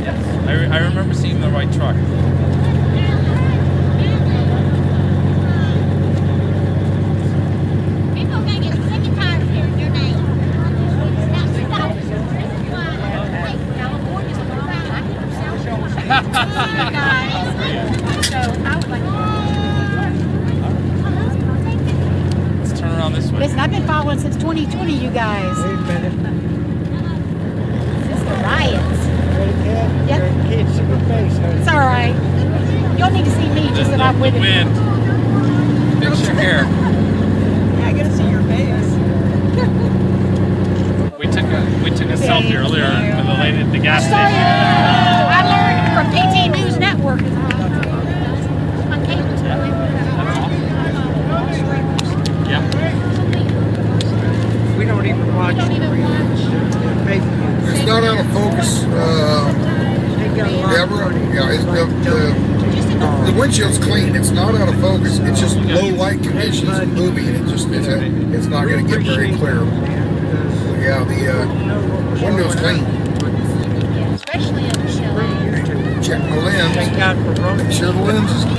Yes. I remember seeing the white truck. People gonna get sick and tired of hearing your name. Now stop. Let's turn around this way. Listen, I've been following since 2020, you guys. It's the riots. Yep. It's all right. Y'all need to see me just that I'm with the it. wind. Fix your hair. Yeah, I gotta see your face. We took a selfie earlier with the lady at the gas station. I learned from PT News Network. On cable. Yeah. We don't even watch. It's not out of focus, Deborah. Yeah, the windshield's clean. It's not out of focus. It's just low light conditions and moving. It's not going to get very clear. Yeah, the window's clean. Especially in the chalet. Check my lens. Make sure the lens is clean.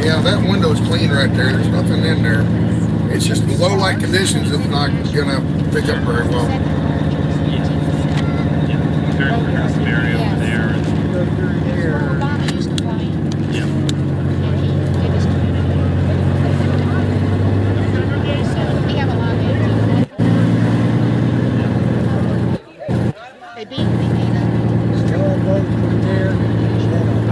Yeah, that window's clean right there. There's nothing in there. It's just low light conditions. It's not gonna pick up very well. There's some area over there. Yeah. We have a lot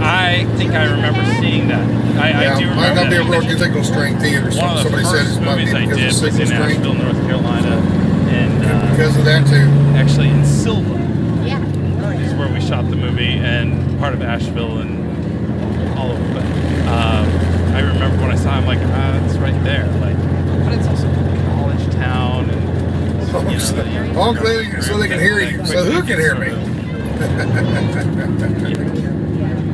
I think I remember seeing that. I do remember might not be a that. real musical strength theater. One of the Somebody said first it might be movies I because did of was signal in strength. Asheville, North Carolina, and Because of that too. actually in Silva Yeah. is where we shot the movie, and part of Asheville and all over. But I remember when I saw him, like, it's right there. Like, but it's also a college town, and Honk so they can hear you. So who can hear me?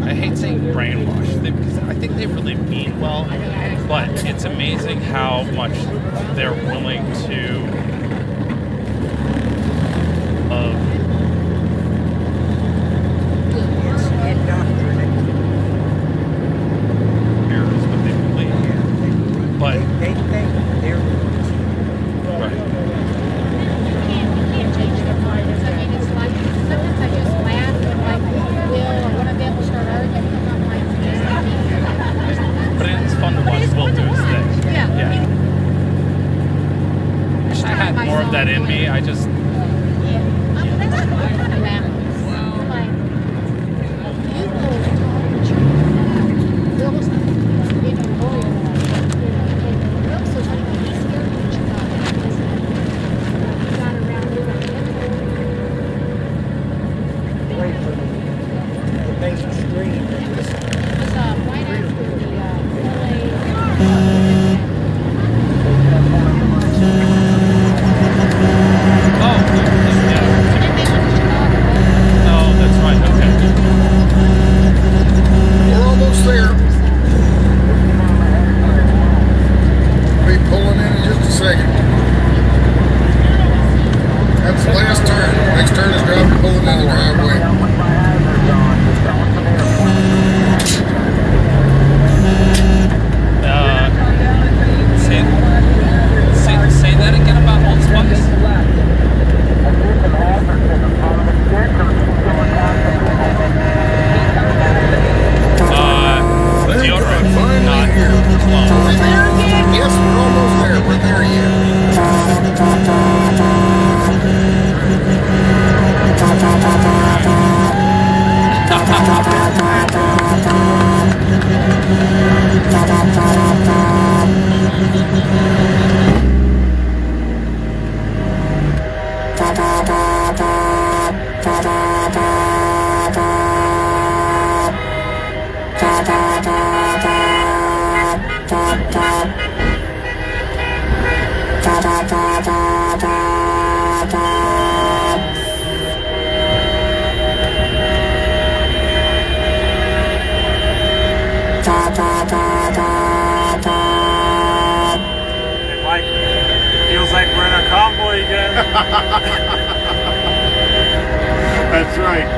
I hate saying brainwashed because I think they really mean well, but it's amazing how much they're willing to love. Here is what they believe, but They think they're right. Can't change their mind. I mean, it's like sometimes I just laugh when like Will or one of them will start arguing. I'm like, But it's fun to watch Will do his thing. Yeah. Wish I had right after the Oh, that's right. Okay. We're almost there. We'll be pulling in just a second. That's the last turn. Next turn is driver pulling in the driveway. Say that again about Old Spice. Deodorant, not cologne. Are we there yet? Yes, we're almost there. We're there yet. Mike, it feels like we're in a convoy again. That's right.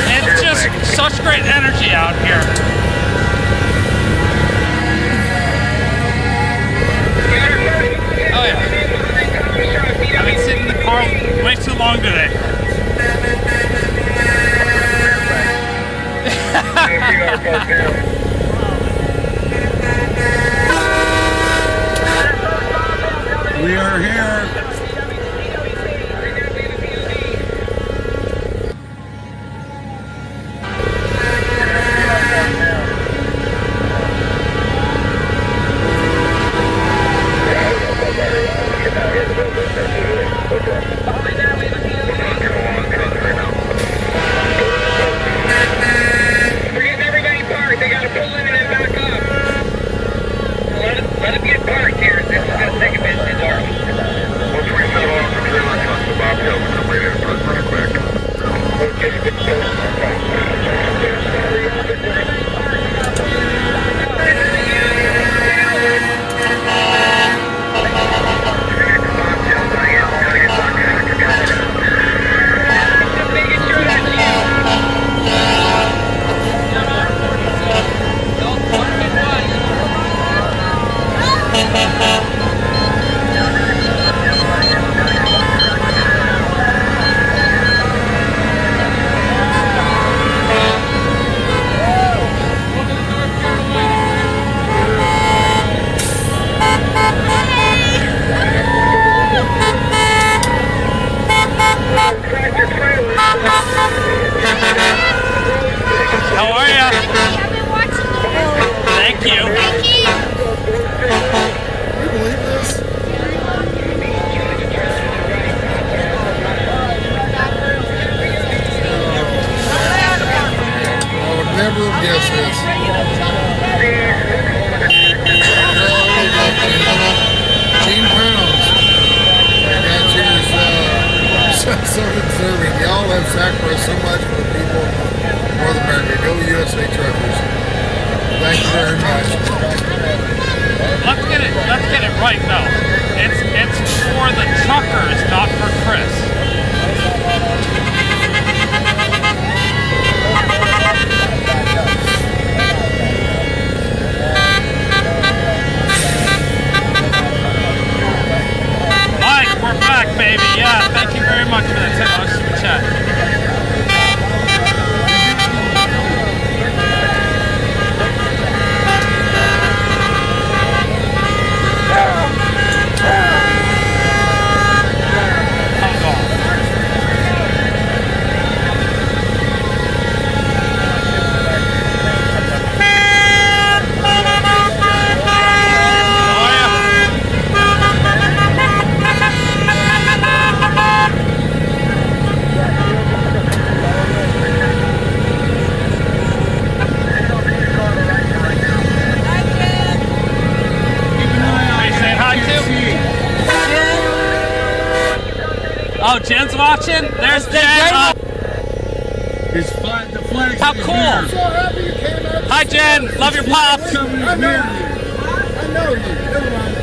It's just such great energy out here. Oh yeah. I've been sitting in the car way too long today. We are here. Let him get parked here. This is going to take a bit. It's dark. Once we settle off the trailer, come to Bob Hill. We're going to wait in front real quick. How are ya? I've been watching you. Thank you. Thank you. Can you believe this? I would never have guessed this. $18 pounds. That is so deserving. Y'all have sacrificed so much for the people of North America. Go USA Truckers. Thank you very much. Let's get it right though. It's for the truckers, not for Chris. Mike, we're back, baby. Yeah, thank you very much for that $10 super chat. Oh, Jen's watching? There's Jen. His flag, the flag. How cool. I'm so happy you came out. Hi, Jen. Love your pops. I know you. Never mind.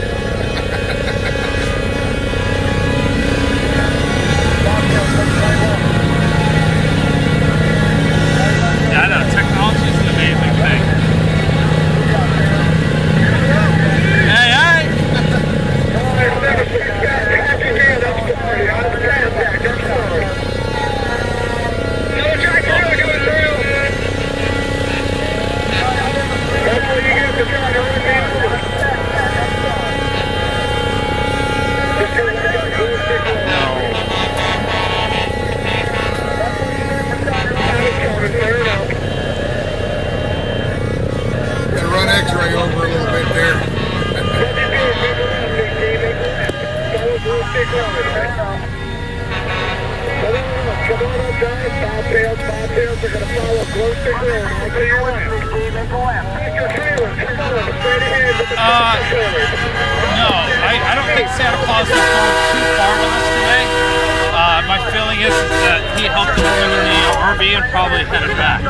Yeah, I know. Technology is an amazing thing. Hey, hey. to your left. Make a left. Take your trailer. Turn left. Straight ahead. No, I don't think Santa Claus is going too far with us today. My feeling is that he helped the woman in the RV and probably headed back.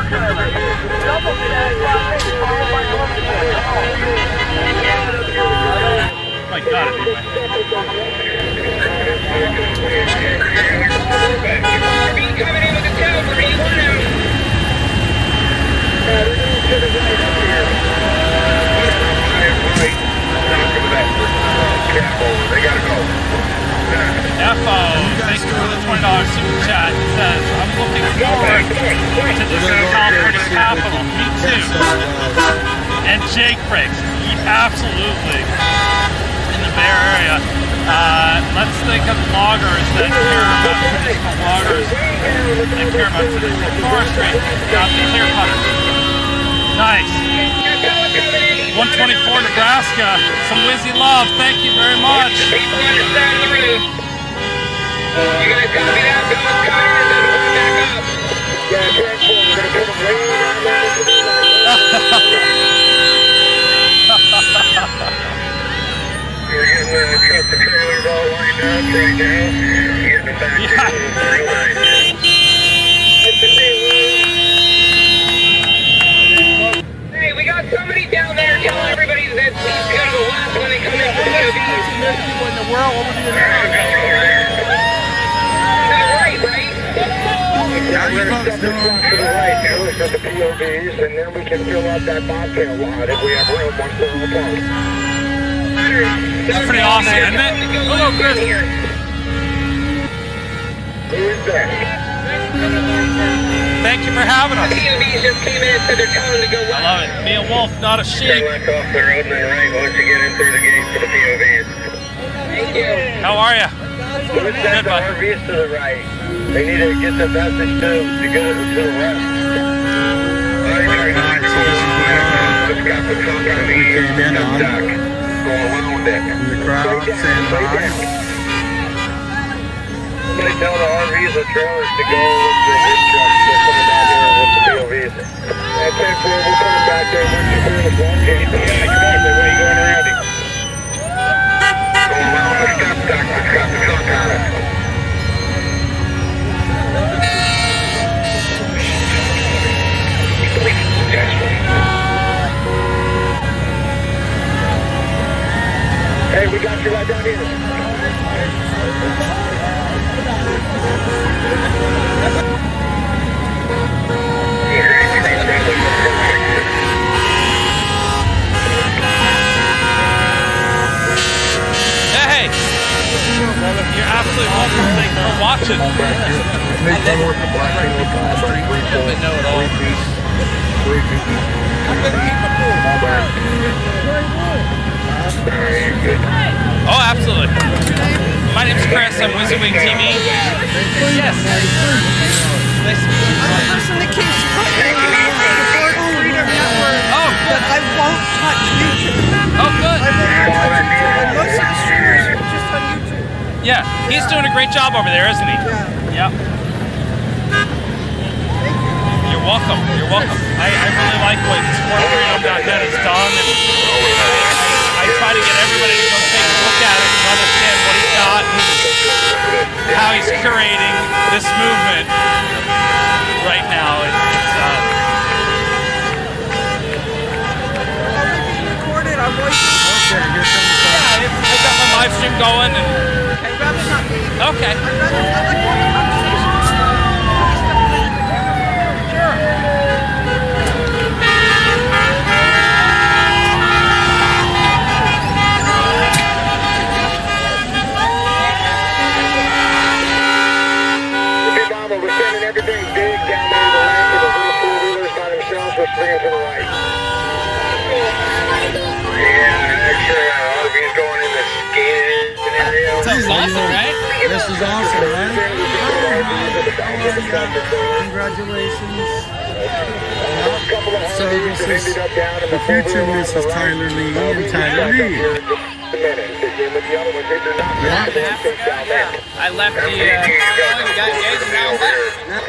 My God, anyway. Coming in with the cavalry. You want him? They gotta go. FO, thank you for the $20 super chat. It says, I'm looking forward to this California capital. Me too. And Jake breaks. Absolutely. In the Bay Area. Let's think of loggers that care about traditional loggers that care about traditional forestry, not the clear cutters. Nice. 124 Nebraska. Some Wizzy love. Thank you very much. People on the side of the roof. You guys copy that? Bill's coming in, then we're back up. Yeah, transport. We're gonna put them way down there into the We're getting the truck, the trailers all lined up right now. Getting them back to real nice. Nice to see you. Hey, we got somebody down there. Tell everybody that please go to the left when they come in from the people in the world over to the right. To the right, right? Now we're going to step this one to the right. Now let's set the POVs, and then we can fill out that bobtail lot if we have room once they're all done. That's pretty awesome, isn't it? Hello, Chris. Who is that? Thank you for having us. POVs just came in, so they're telling them to go I love it. Be a wolf, not a sheep. Turn left off the road and then right once you get in through the gate for the POVs. Thank you. How are you? Let's send the RVs to the right. They need to get the message to go to the left. Let's got the truck on the east. Stuck. Going around it. The crowd saying hi. They tell the RVs and trailers to go with the big trucks. They're coming down here with the POVs. That's it, we'll put them back there once you clear the front gate. Yeah, come on, where are you going around him? Going around the step dock. Let's got the truck on it. Hey, we got you right down here. Hey! You're absolutely welcome. Thanks for watching. I know it all. Oh, absolutely. My name's Chris. I'm WYZZWing TV. Yes. Nice to meet you. I'm the person that keeps putting Freedom Network. Oh, good. But I won't touch YouTube. Oh, good. I won't touch YouTube. And most of the streamers are just on YouTube. Yeah, he's doing a great job over there, isn't he? Yeah. Yep. You're welcome. You're welcome. I really like what sportfreedom.net has done, and I try to get everybody to go take a look at it and understand what he's got and how he's curating this movement right now. Recorded on voice. Okay, here comes the Yeah, I got my live stream going, and I'd rather not be. okay. I'd like more conversation. Everything big down there to the left, and the little four-wheelers by themselves will swing to the right. Yeah, extra RVs going in the skating area. Sounds awesome, right? This is awesome, man. Congratulations. So this is the future Mrs. Tyler Lee and Tyler Lee. I left the we got engaged and now I'm back.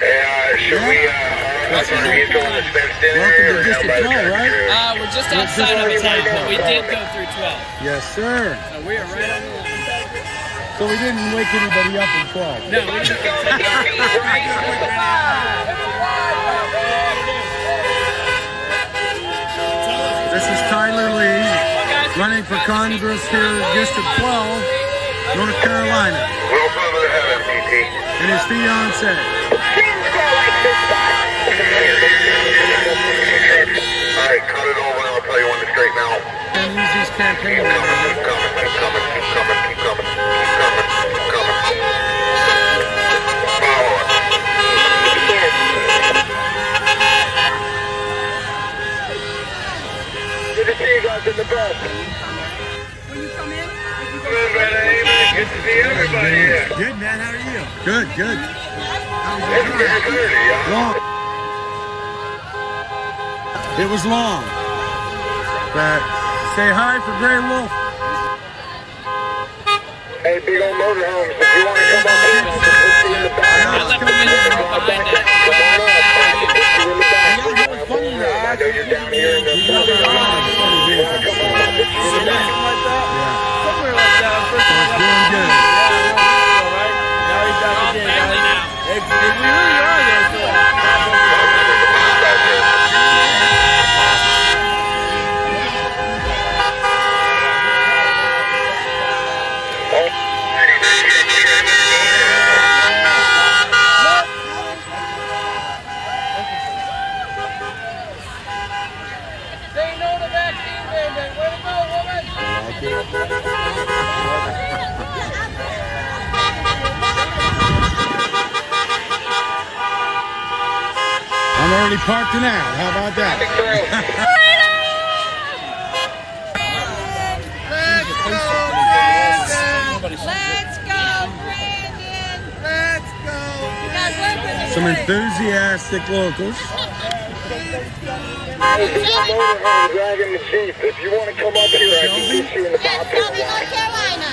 Should we, are you going to fenced in area or down by the country? We're just outside of the town, but we did go through 12. Yes, sir. So we are right on the line. So we didn't wake anybody up in 12. No, we didn't. This is Tyler Lee, running for Congress here, District 12, North Carolina. Little further ahead, MPT. And his fiance. Alright, cut it over and I'll tell you when to straighten out. And use these campaign Keep coming, keep coming, keep coming, keep coming, keep coming, keep coming, keep coming. Follow it. Good to see you guys in the bus. When you come in, Good to see everybody here. Good, man. How are you? Good, good. Long. It was long. But say hi for Grey Wolf. Hey, big old motorhomes, if you want to come up here, I'll put you in the back. I left the minister behind that. Come on up, I'll put you in the back. I know you're down here in the front. You want to come on up, put you in the back. Somewhere like that. First time I Doing good. Now he's back All again. family now. We really are there. Say no to vaccine mandate. Way to go, woman. I'm already parking out. How about that? let's go, Brandon. Let's go. You guys work with us. Some enthusiastic locals. Hey, big old motorhome dragging the Jeep. If you want to come up here, I can get you in the Yes, bobtail Shelby, North Carolina.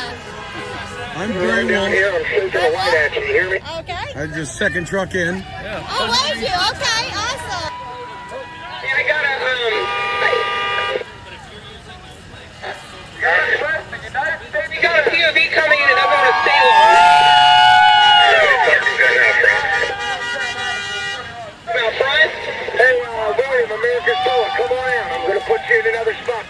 I'm I'm Grey down Wolf. here, I'm shaking a light at you. You hear me? Okay. I just second truck in. Oh, was you? Okay, awesome. Yeah, I got a, We got a POV coming in and I'm going to stay long. Now, Brian? Hey, William, America's Poet, come on in. I'm going to put you in another spot.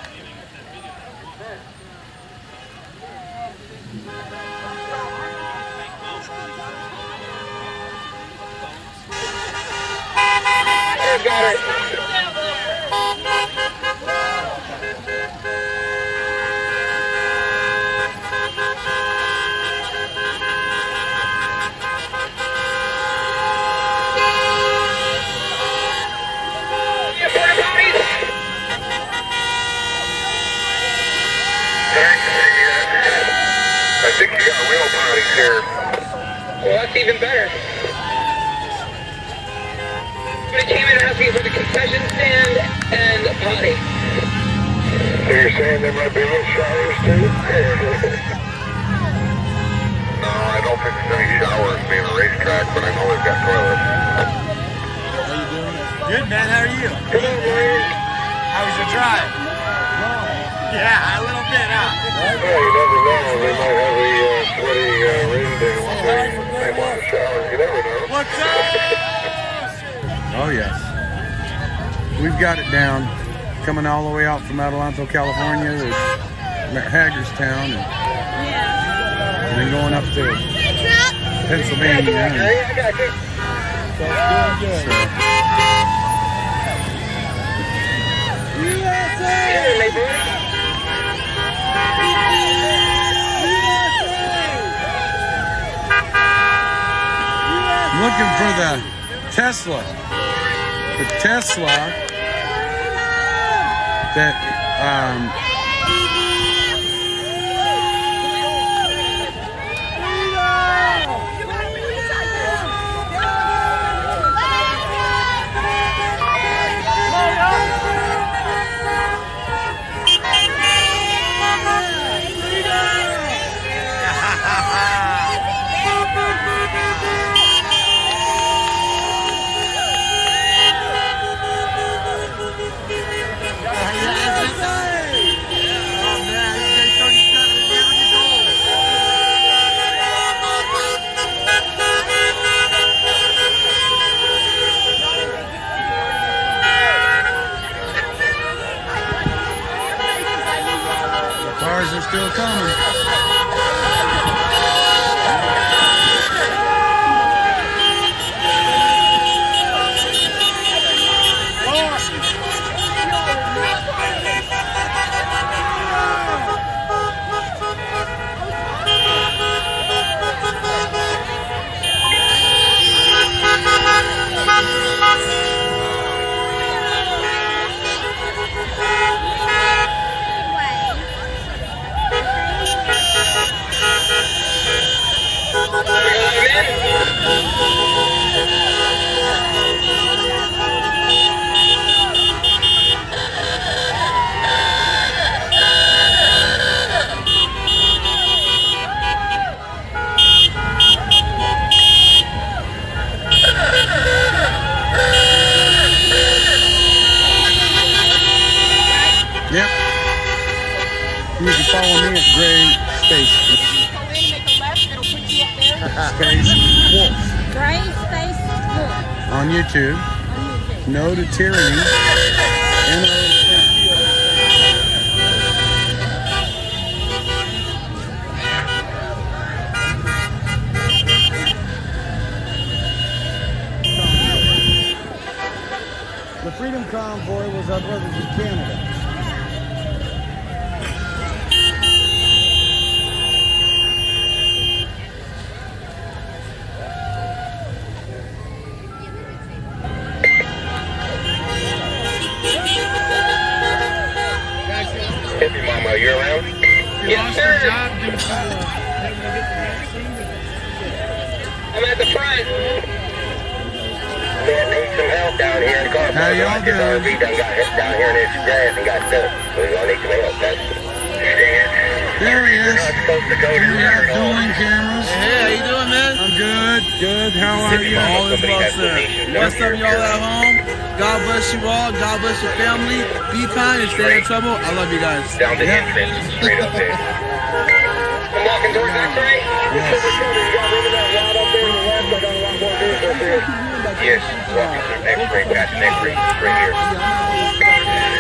I got it. I think you got real potties here. Well, that's even better. Somebody came in asking for the concession stand and a potty. So you're saying there might be little showers too? No, I don't think there's any showers being a racetrack, but I know they've got toilets. Good, man. How are you? Come on, man. How was your drive? Yeah, a little bit, huh? Well, you never know. They might have a sweaty rain day one day. They want a shower. You never know. What's up? Oh, yes. We've got it down. Coming all the way out from Adelanto, California. There's Hagerstown. And then going up to Pennsylvania. And Hey, I got you. so it's doing good. Looking for the Tesla. The Tesla that cars are still coming. Yep. You can follow me at Gray Space. Space Wolf. Gray Space Wolf. On YouTube. No to tyranny. The Freedom Convoy was our brothers in Canada. Hippie Mama, you around? Yes, sir. I'm at the front. Man, need some help down here in Convoy. How y'all This doing? RV done got hit down here in this grass and got stuck. We're gonna need some help, guys. There he is. We're not supposed to go We down there have at all. dueling cameras. Hey, how you doing, man? I'm good. Good. How are you? All is well, sir. Bless up y'all at home. God bless you all. God bless your family. Be kind and stay in trouble. I love you guys. Down the entrance, straight up there. I'm walking towards X-ray. Yes, walking through X-ray, passing X-ray, right here.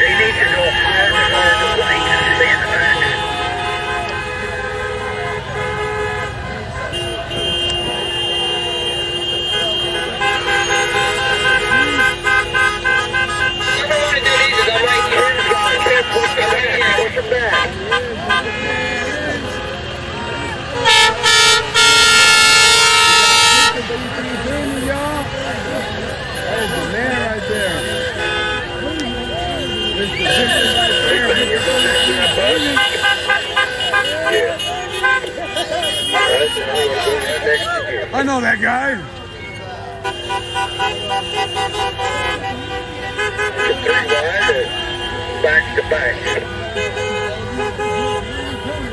They need to go hard and hard to light. Stay in the back. I know that guy. Back to back.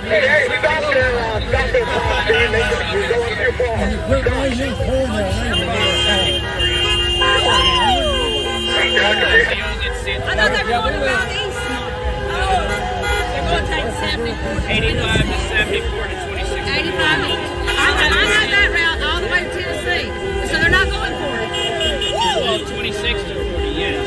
Hey, hey, we got there, stop there, you're going too far. I know they're going around east. Oh, they're going to take 74 to 85 to 74 to 26. 85 each. I know that route all the way to Tennessee. So they're not going for it. Well, 26 to 40, yes.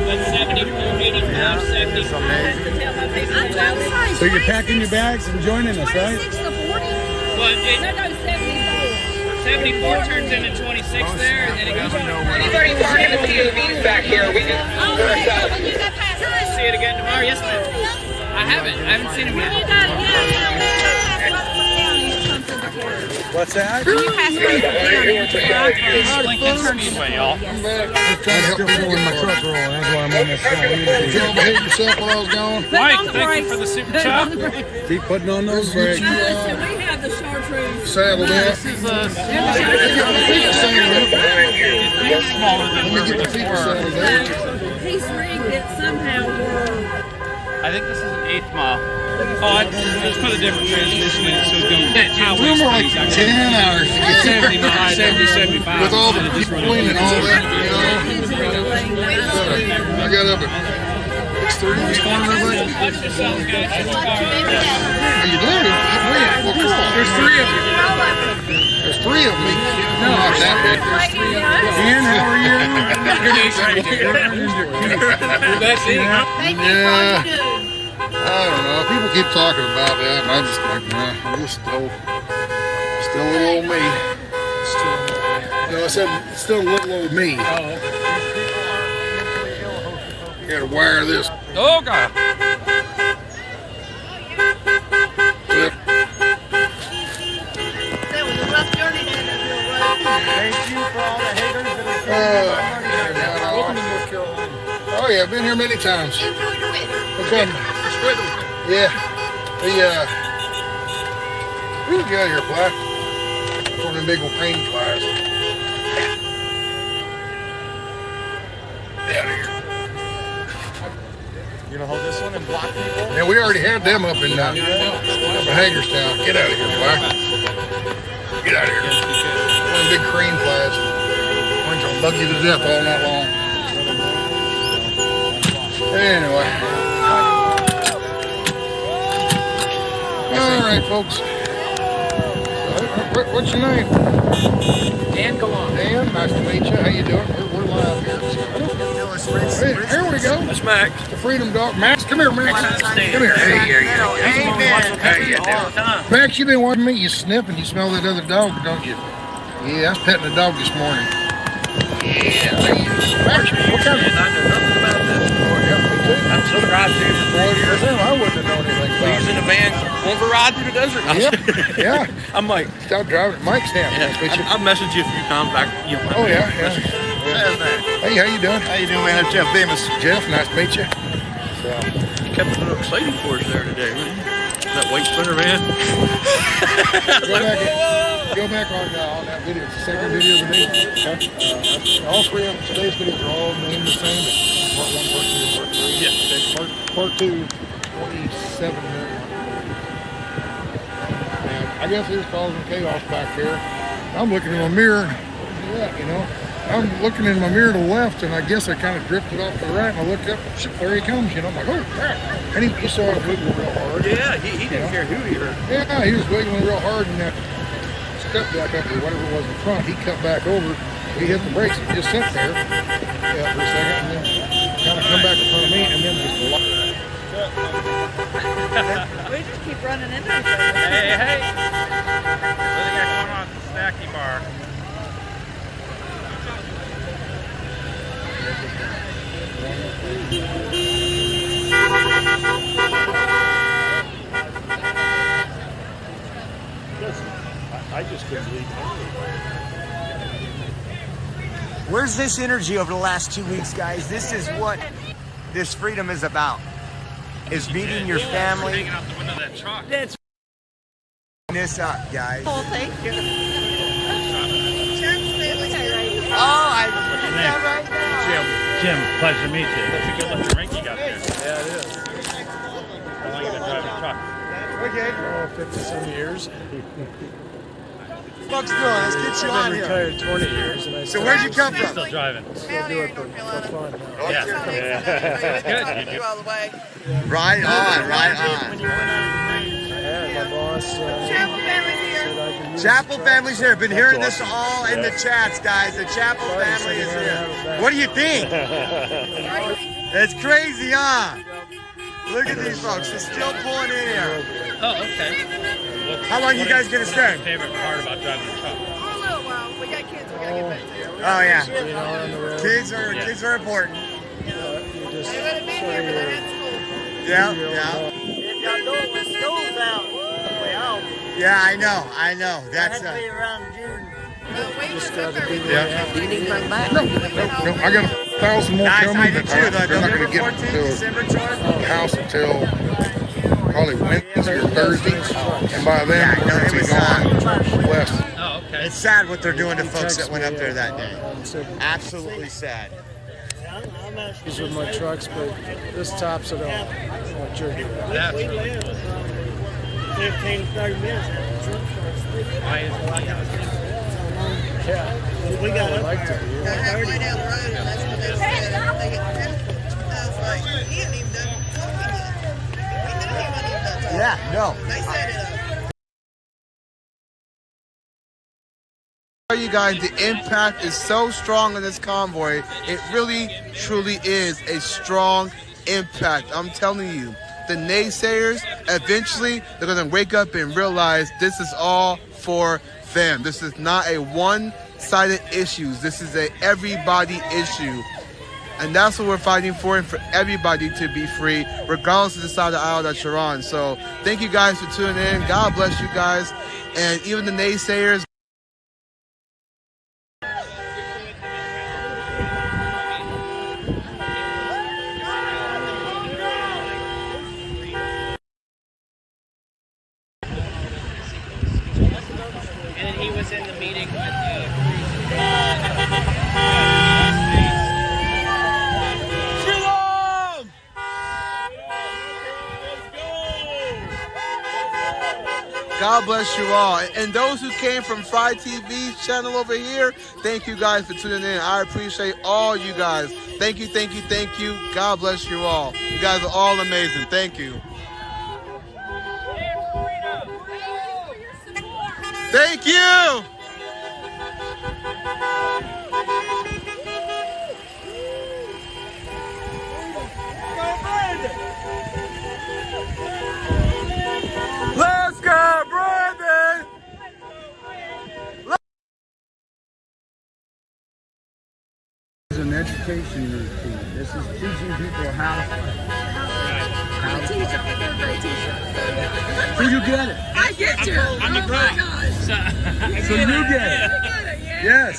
But 74, 85, 74. I'm trying to say. So you're packing your bags and joining us, right? 26 to 40? But it, No, 74. 74 turns into 26 there, and then it goes on. Anybody parking the POVs back here? We just Oh, we're south. when you go past us. See it again tomorrow? Yes, ma'am. I haven't seen him When you yet. go, yeah, when you pass Rutherford County, it comes in the county. What's that? When you pass Rutherford County, which is where I'm from. Lincoln Speedway, y'all. I'm still pulling my truck rolling. That's why I'm on this phone. Did y'all behave yourself while I was gone? Mike, thank you for the super chat. Keep putting on those brakes. So we have the chartreuse. Saddled up. This is a smaller than where we were. He's rigged it somehow where I think this is an 8th mile. Oh, it's put a different transmission in it, so it's going to We were like 10 hours to get 79, 70, 75. with all the between and all that, you know. I got up at 6:30 this morning. I was like, Watch yourself, guys. how you doing? Well, cool. There's three of you. There's three of me. No, not that big. There's three of me. Ian, how are you? That's it. Yeah. don't know. People keep talking about that, and I'm just like, nah, I'm just still little old me. No, I said still little old me. Oh, okay. You gotta wire this. Oh, God. Clip. That was a rough journey down that hill road. Thank you for all the haters that Oh yeah, I've been here many times. Enjoy the weather. Okay. Yeah. Ooh, get out of here, Black. One of them big old pain flies. Get out of here. You gonna hold this one and block people? Yeah, we already had them up in Hagerstown. Get out of here, Black. Get out of here. One of them big crane flies. One's gonna bug you to death all night long. Anyway. All right, folks. What's your name? Dan Gallant. Dan, nice to meet you. How you doing? We're live here. Hey, here we go. That's Max. The Freedom Dog. Max, come here, Max. Come here. Hey, Max, you been watching me? You sniff and you smell that other dog, don't you? Yeah, I was petting the dog this morning. Yeah. Max, what kind of... I know nothing about this. Oh, yeah, me too. I'm subscribed to you for 4 years. I wouldn't have known anything about He's it. in a van, going for a ride through the desert. Yeah. I'm like, stop driving at Mike's house. yeah, I've messaged you a few times back. You know, Oh, yeah. Hey, how you doing? How you doing, man? I'm Jeff Famous. Jeff, nice to meet you. So, you kept it a little exciting for us there today, man. That white sprinter van. go back on that video. It's the second video of the day. All three of today's videos are all named the same. It's part 1, part 2, part 3. Yeah. Part 2, 27 minutes. And I guess it was causing chaos back here. I'm looking in my mirror. Yeah, you know. I'm looking in my mirror to the left, and I guess I kind of drifted off to the right, and I looked up, and there he comes, you know. I'm like, oh, crap. And he saw it wiggling real hard. Yeah, he didn't care who he hurt. Yeah, he was wiggling real hard, and that step back up or whatever it was in front, he cut back over. He hit the brakes and just sat there for a second, and then kind of come back in front of me, and then just We just keep running into each other. Hey. What do they got going on at the snacky bar? I just couldn't leave. Where's this energy over the last 2 weeks, guys? This is what this freedom is about. Is meeting your family. Hanging out the window of that truck. That's this up, guys. Oh, thank you. Oh, I that right now. Jim, pleasure to meet you. That's a good looking ring you got there. Yeah, it is. How long you been driving a truck? Okay. Oh, 50-some years. What's doing? Let's get you I've on been here. retired 20 years. And So where'd you come from? Still driving. Still do it for fun now. Yeah. Good. Right on, right on. Yeah, my boss. Chapel family's here. Been hearing this all in the chats, guys. The Chapel family is here. What do you think? It's crazy, huh? Look at these folks. They're still pulling in here. Oh, okay. How long you guys gonna stay? What's your favorite part about driving a truck? A little while. We got kids we gotta get back to. Oh yeah. You know, on the road. Kids are important. You just They would have been here, but they're at school. Yeah. Y'all know when school's out, way out. Yeah, I know. That's That'd be around June. Just got to be Yeah. You need to come back. No, I got 1,000 more Nice, coming, I do but too, they're though. not going to November get 14th, to December the 12th. house until probably Wednesday or Thursday, and by then Yeah, no, we're it going to be was, gone west. Oh, okay. It's sad what they're doing to folks that went up there that day. Absolutely sad. These are my trucks, but this tops it all. What you're doing. That's We really live cool. 15, 30 minutes after the truck starts sleeping. Why is Yeah. We got I'd up like to there. be. Halfway down the road, and that's when they said, they get pissed. I was like, he hadn't even done talking yet. We knew he wasn't even done talking. Yeah, no. They set it up. Tell you guys, the impact is so strong in this convoy. It really, truly is a strong impact. I'm telling you, the naysayers, eventually they're going to wake up and realize this is all for them. This is not a one-sided issue. This is a everybody issue. And that's what we're fighting for, and for everybody to be free, regardless of the side of the aisle that you're on. So thank you guys for tuning in. God bless you guys. And even the naysayers. And he was in the meeting with God bless you all. And those who came from Fry TV's channel over here, thank you guys for tuning in. I appreciate all you guys. Thank you, thank you, thank you. God bless you all. You guys are all amazing. Thank you. Thank you. Let's go, Brandon! This is an education routine. This is teaching people how to teach them. Everybody teach them. So you get it. I get you. I'm a my gosh. So you get it. Yes.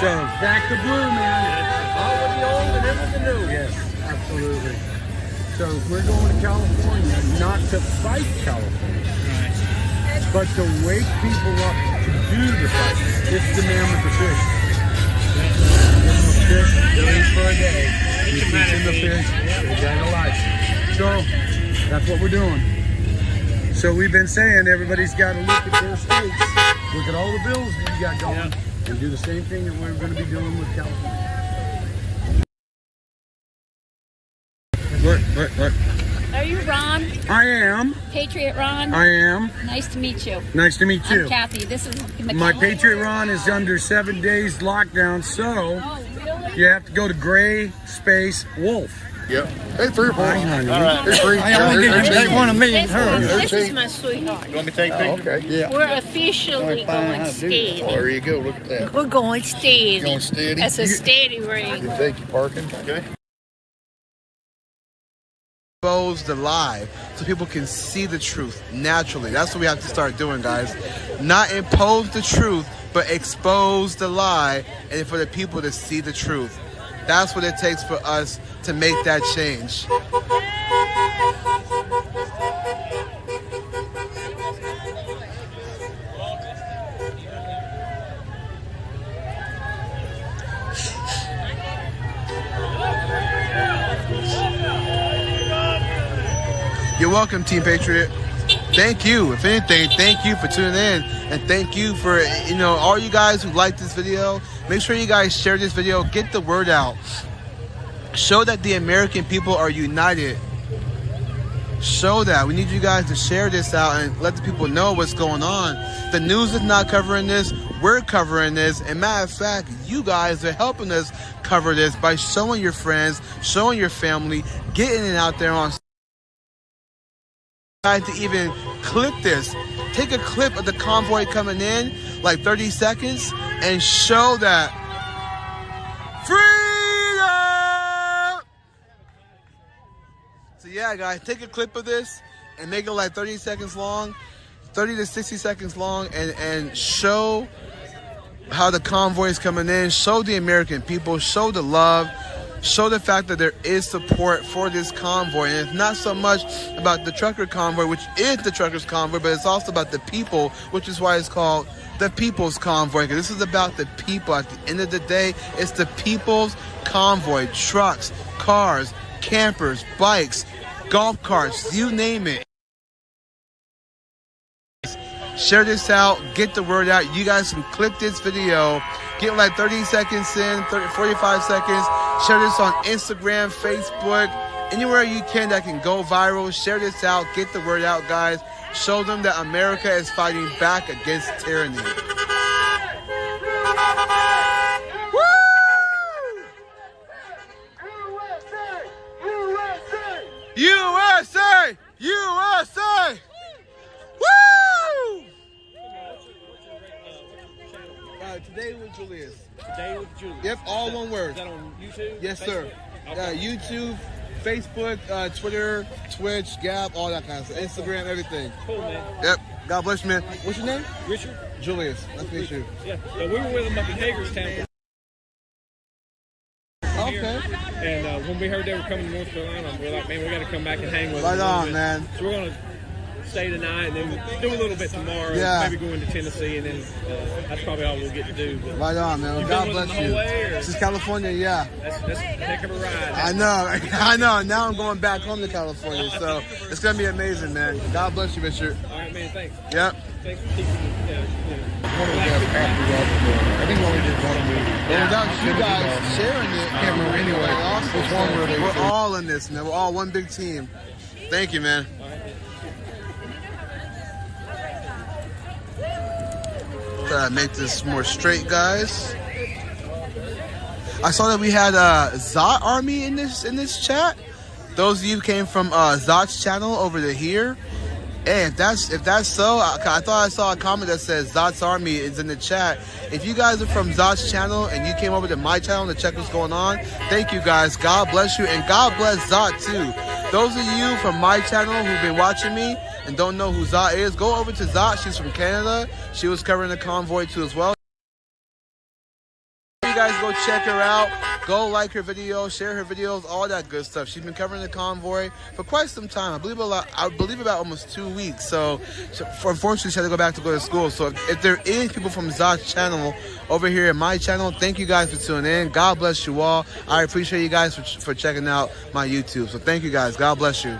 So back to blue, man. All of the old and in with the new. Yes, absolutely. So we're going to California, not to fight California, but to wake people up to do the fight. It's the man with the fish. Give them a fish, they'll eat for a day. You teach them the fish, they got a life. So that's what we're doing. So we've been saying everybody's got to look at their states, look at all the bills that you got going, and do the same thing that we're going to be doing with California. Look. Are you Ron? I am. Patriot Ron? I am. Nice to meet you. Nice to meet you. I'm Kathy. This is My Patriot Ron is under 7 days lockdown, so you have to go to Gray Space Wolf. Yep. Hey, 3 or 4. Hi, honey. All right. Hey, 3. I only get to take one of me and her. This is my sweetheart. You want me to take a picture? Okay. Yeah. We're officially going steady. Oh, there you go. Look at that. We're going steady. Going steady? That's a steady ring. Thank you, parking. Okay. Expose the lie so people can see the truth naturally. That's what we have to start doing, guys. Not impose the truth, but expose the lie, and for the people to see the truth. That's what it takes for us to make that change. You're welcome, Team Patriot. Thank you. If anything, thank you for tuning in. And thank you for, all you guys who like this video. Make sure you guys share this video. Get the word out. Show that the American people are united. Show that. We need you guys to share this out and let the people know what's going on. The news is not covering this. We're covering this. And matter of fact, you guys are helping us cover this by showing your friends, showing your family, getting it out there on to even clip this. Take a clip of the convoy coming in, like 30 seconds, and show that freedom. So yeah, guys, take a clip of this and make it like 30 seconds long, 30 to 60 seconds long, and show how the convoy is coming in. Show the American people, show the love, show the fact that there is support for this convoy. And it's not so much about the trucker convoy, which is the truckers convoy, but it's also about the people, which is why it's called the People's Convoy. Because this is about the people. At the end of the day, it's the People's Convoy. Trucks, cars, campers, bikes, golf carts, you name it. Share this out, get the word out. You guys can clip this video, get like 30 seconds in, 45 seconds. Share this on Instagram, Facebook, anywhere you can that can go viral. Share this out, get the word out, guys. Show them that America is fighting back against tyranny. USA! USA! USA! Woo! Today with Julius. Today with Julius. Yep, all one word. Is that on YouTube? Yes, sir. Okay. YouTube, Facebook, Twitter, Twitch, Gap, all that kind of stuff. Instagram, everything. Cool, man. Yep. God bless you, man. What's your name? Richard. Julius. Nice to meet you. Yeah. We were with him up in Hagerstown. Okay. And when we heard they were coming to North Carolina, we're like, man, we got to come back and hang with them. Right on, man. So we're going to stay tonight and then do a little bit tomorrow. Yeah. Maybe go into Tennessee, and then that's probably all we'll get to do. But right on, man. Well, God bless you. This is California, yeah. That's a heck of a ride. I know. Now I'm going back home to California, so it's going to be amazing, man. God bless you, Richard. All right, man. Thanks. Yep. Thanks for keeping I think we only did one movie. Without you guys sharing it, I can't remember anyway. Awesome. We're all in this, man. We're all one big team. Thank you, man. Try to make this more straight, guys. I saw that we had Zot Army in this chat. Those of you came from Zot's channel over to here. Hey, if that's so, I thought I saw a comment that says Zot's Army is in the chat. If you guys are from Zot's channel and you came over to my channel to check what's going on, thank you guys. God bless you, and God bless Zot too. Those of you from my channel who've been watching me and don't know who Zot is, go over to Zot. She's from Canada. She was covering the Convoy too as well. You guys go check her out. Go like her videos, share her videos, all that good stuff. She's been covering the Convoy for quite some time. I believe about almost 2 weeks. So unfortunately, she had to go back to school. So if there is people from Zot's channel over here in my channel, thank you guys for tuning in. God bless you all. I appreciate you guys for checking out my YouTube. So thank you guys. God bless you.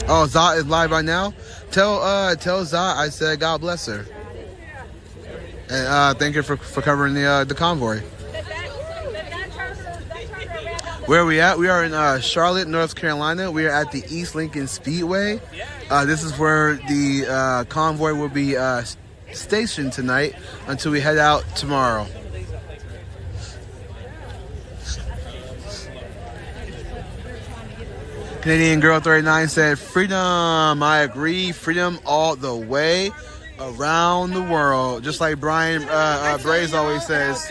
Oh, Zot is live right now. Tell Zot I said God bless her, and thank her for covering the convoy. Where are we at? We are in Charlotte, North Carolina. We are at the East Lincoln Speedway. This is where the convoy will be stationed tonight until we head out tomorrow. Canadian Girl 39 said, freedom. I agree. Freedom all the way around the world. Just like Brian Braze always says.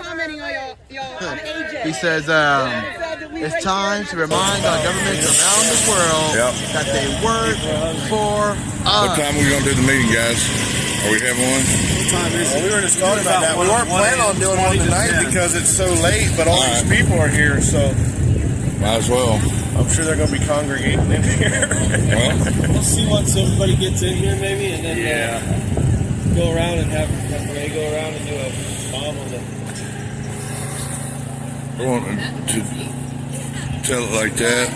He says, it's time to remind our governments around the world that they work for us. What time are we going to do the meeting, guys? Are we having one? What time is it? We were just talking about that. We weren't planning on doing one tonight because it's so late, but all these people are here, so. Might as well. I'm sure they're going to be congregating in here. Well, we'll see once everybody gets in here, maybe, and then go around and have Ray go around and do a bomb on the. I want to tell it like that.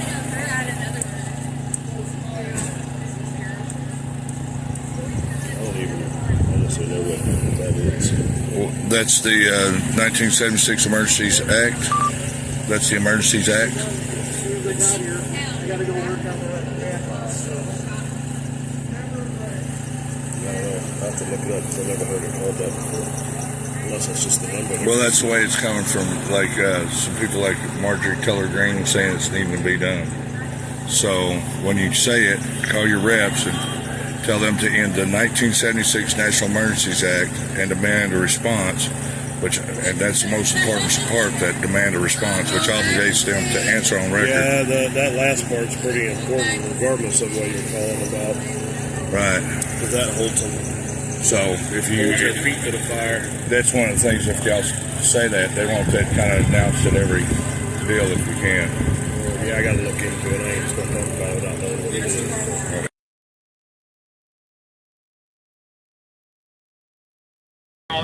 I don't even honestly know what that is. Well, that's the 1976 Emergencies Act. That's the Emergencies Act. I gotta go work on the I have to look it up because I've never heard it called that before. Unless it's just the number. Well, that's the way it's coming from, like some people like Marjorie Taylor Greene saying it's needing to be done. So when you say it, call your reps and tell them to end the 1976 National Emergencies Act and demand a response. And that's the most important part, that demand a response, which obligates them to answer on record. Yeah, that last part's pretty important, regardless of what you're calling about. Right. Because that holds them. So if you hold your feet to the fire. That's one of the things. If y'all say that, they want that kind of announced at every deal if you can. Yeah, I got to look into it. I ain't just going to talk about it without knowing what it is.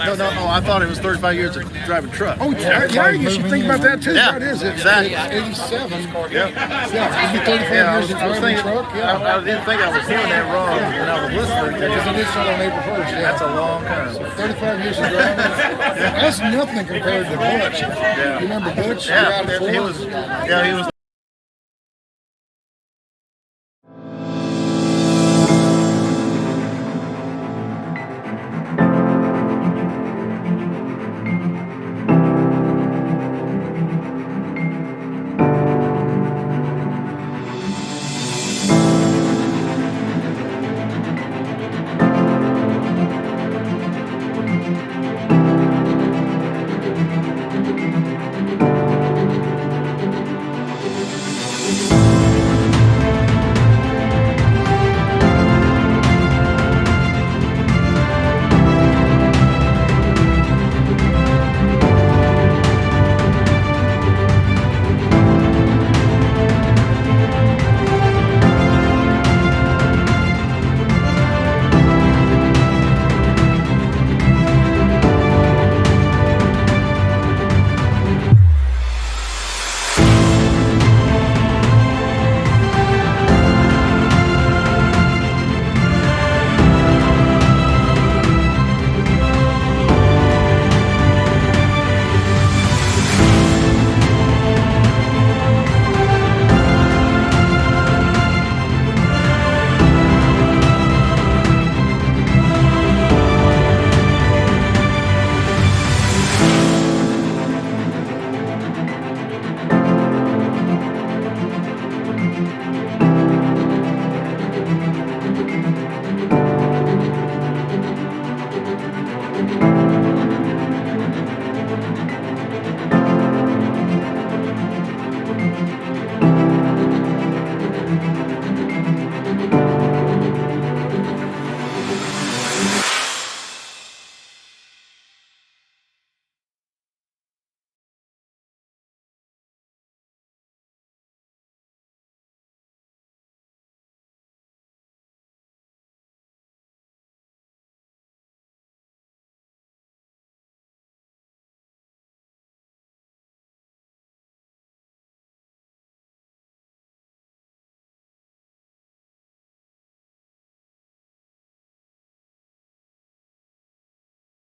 No, I thought it was 35 years of driving truck. Oh, yeah, you should think about that too. Yeah, That is it. exactly. 87. Yeah. Yeah, it'd be 35 years of driving truck. Yeah. I didn't think I was hearing that wrong when I was listening. Because it is set on April 1st. Yeah. That's a long time. So 35 years of driving. That's nothing compared to Butch. Yeah. You remember Butch? Yeah, he was.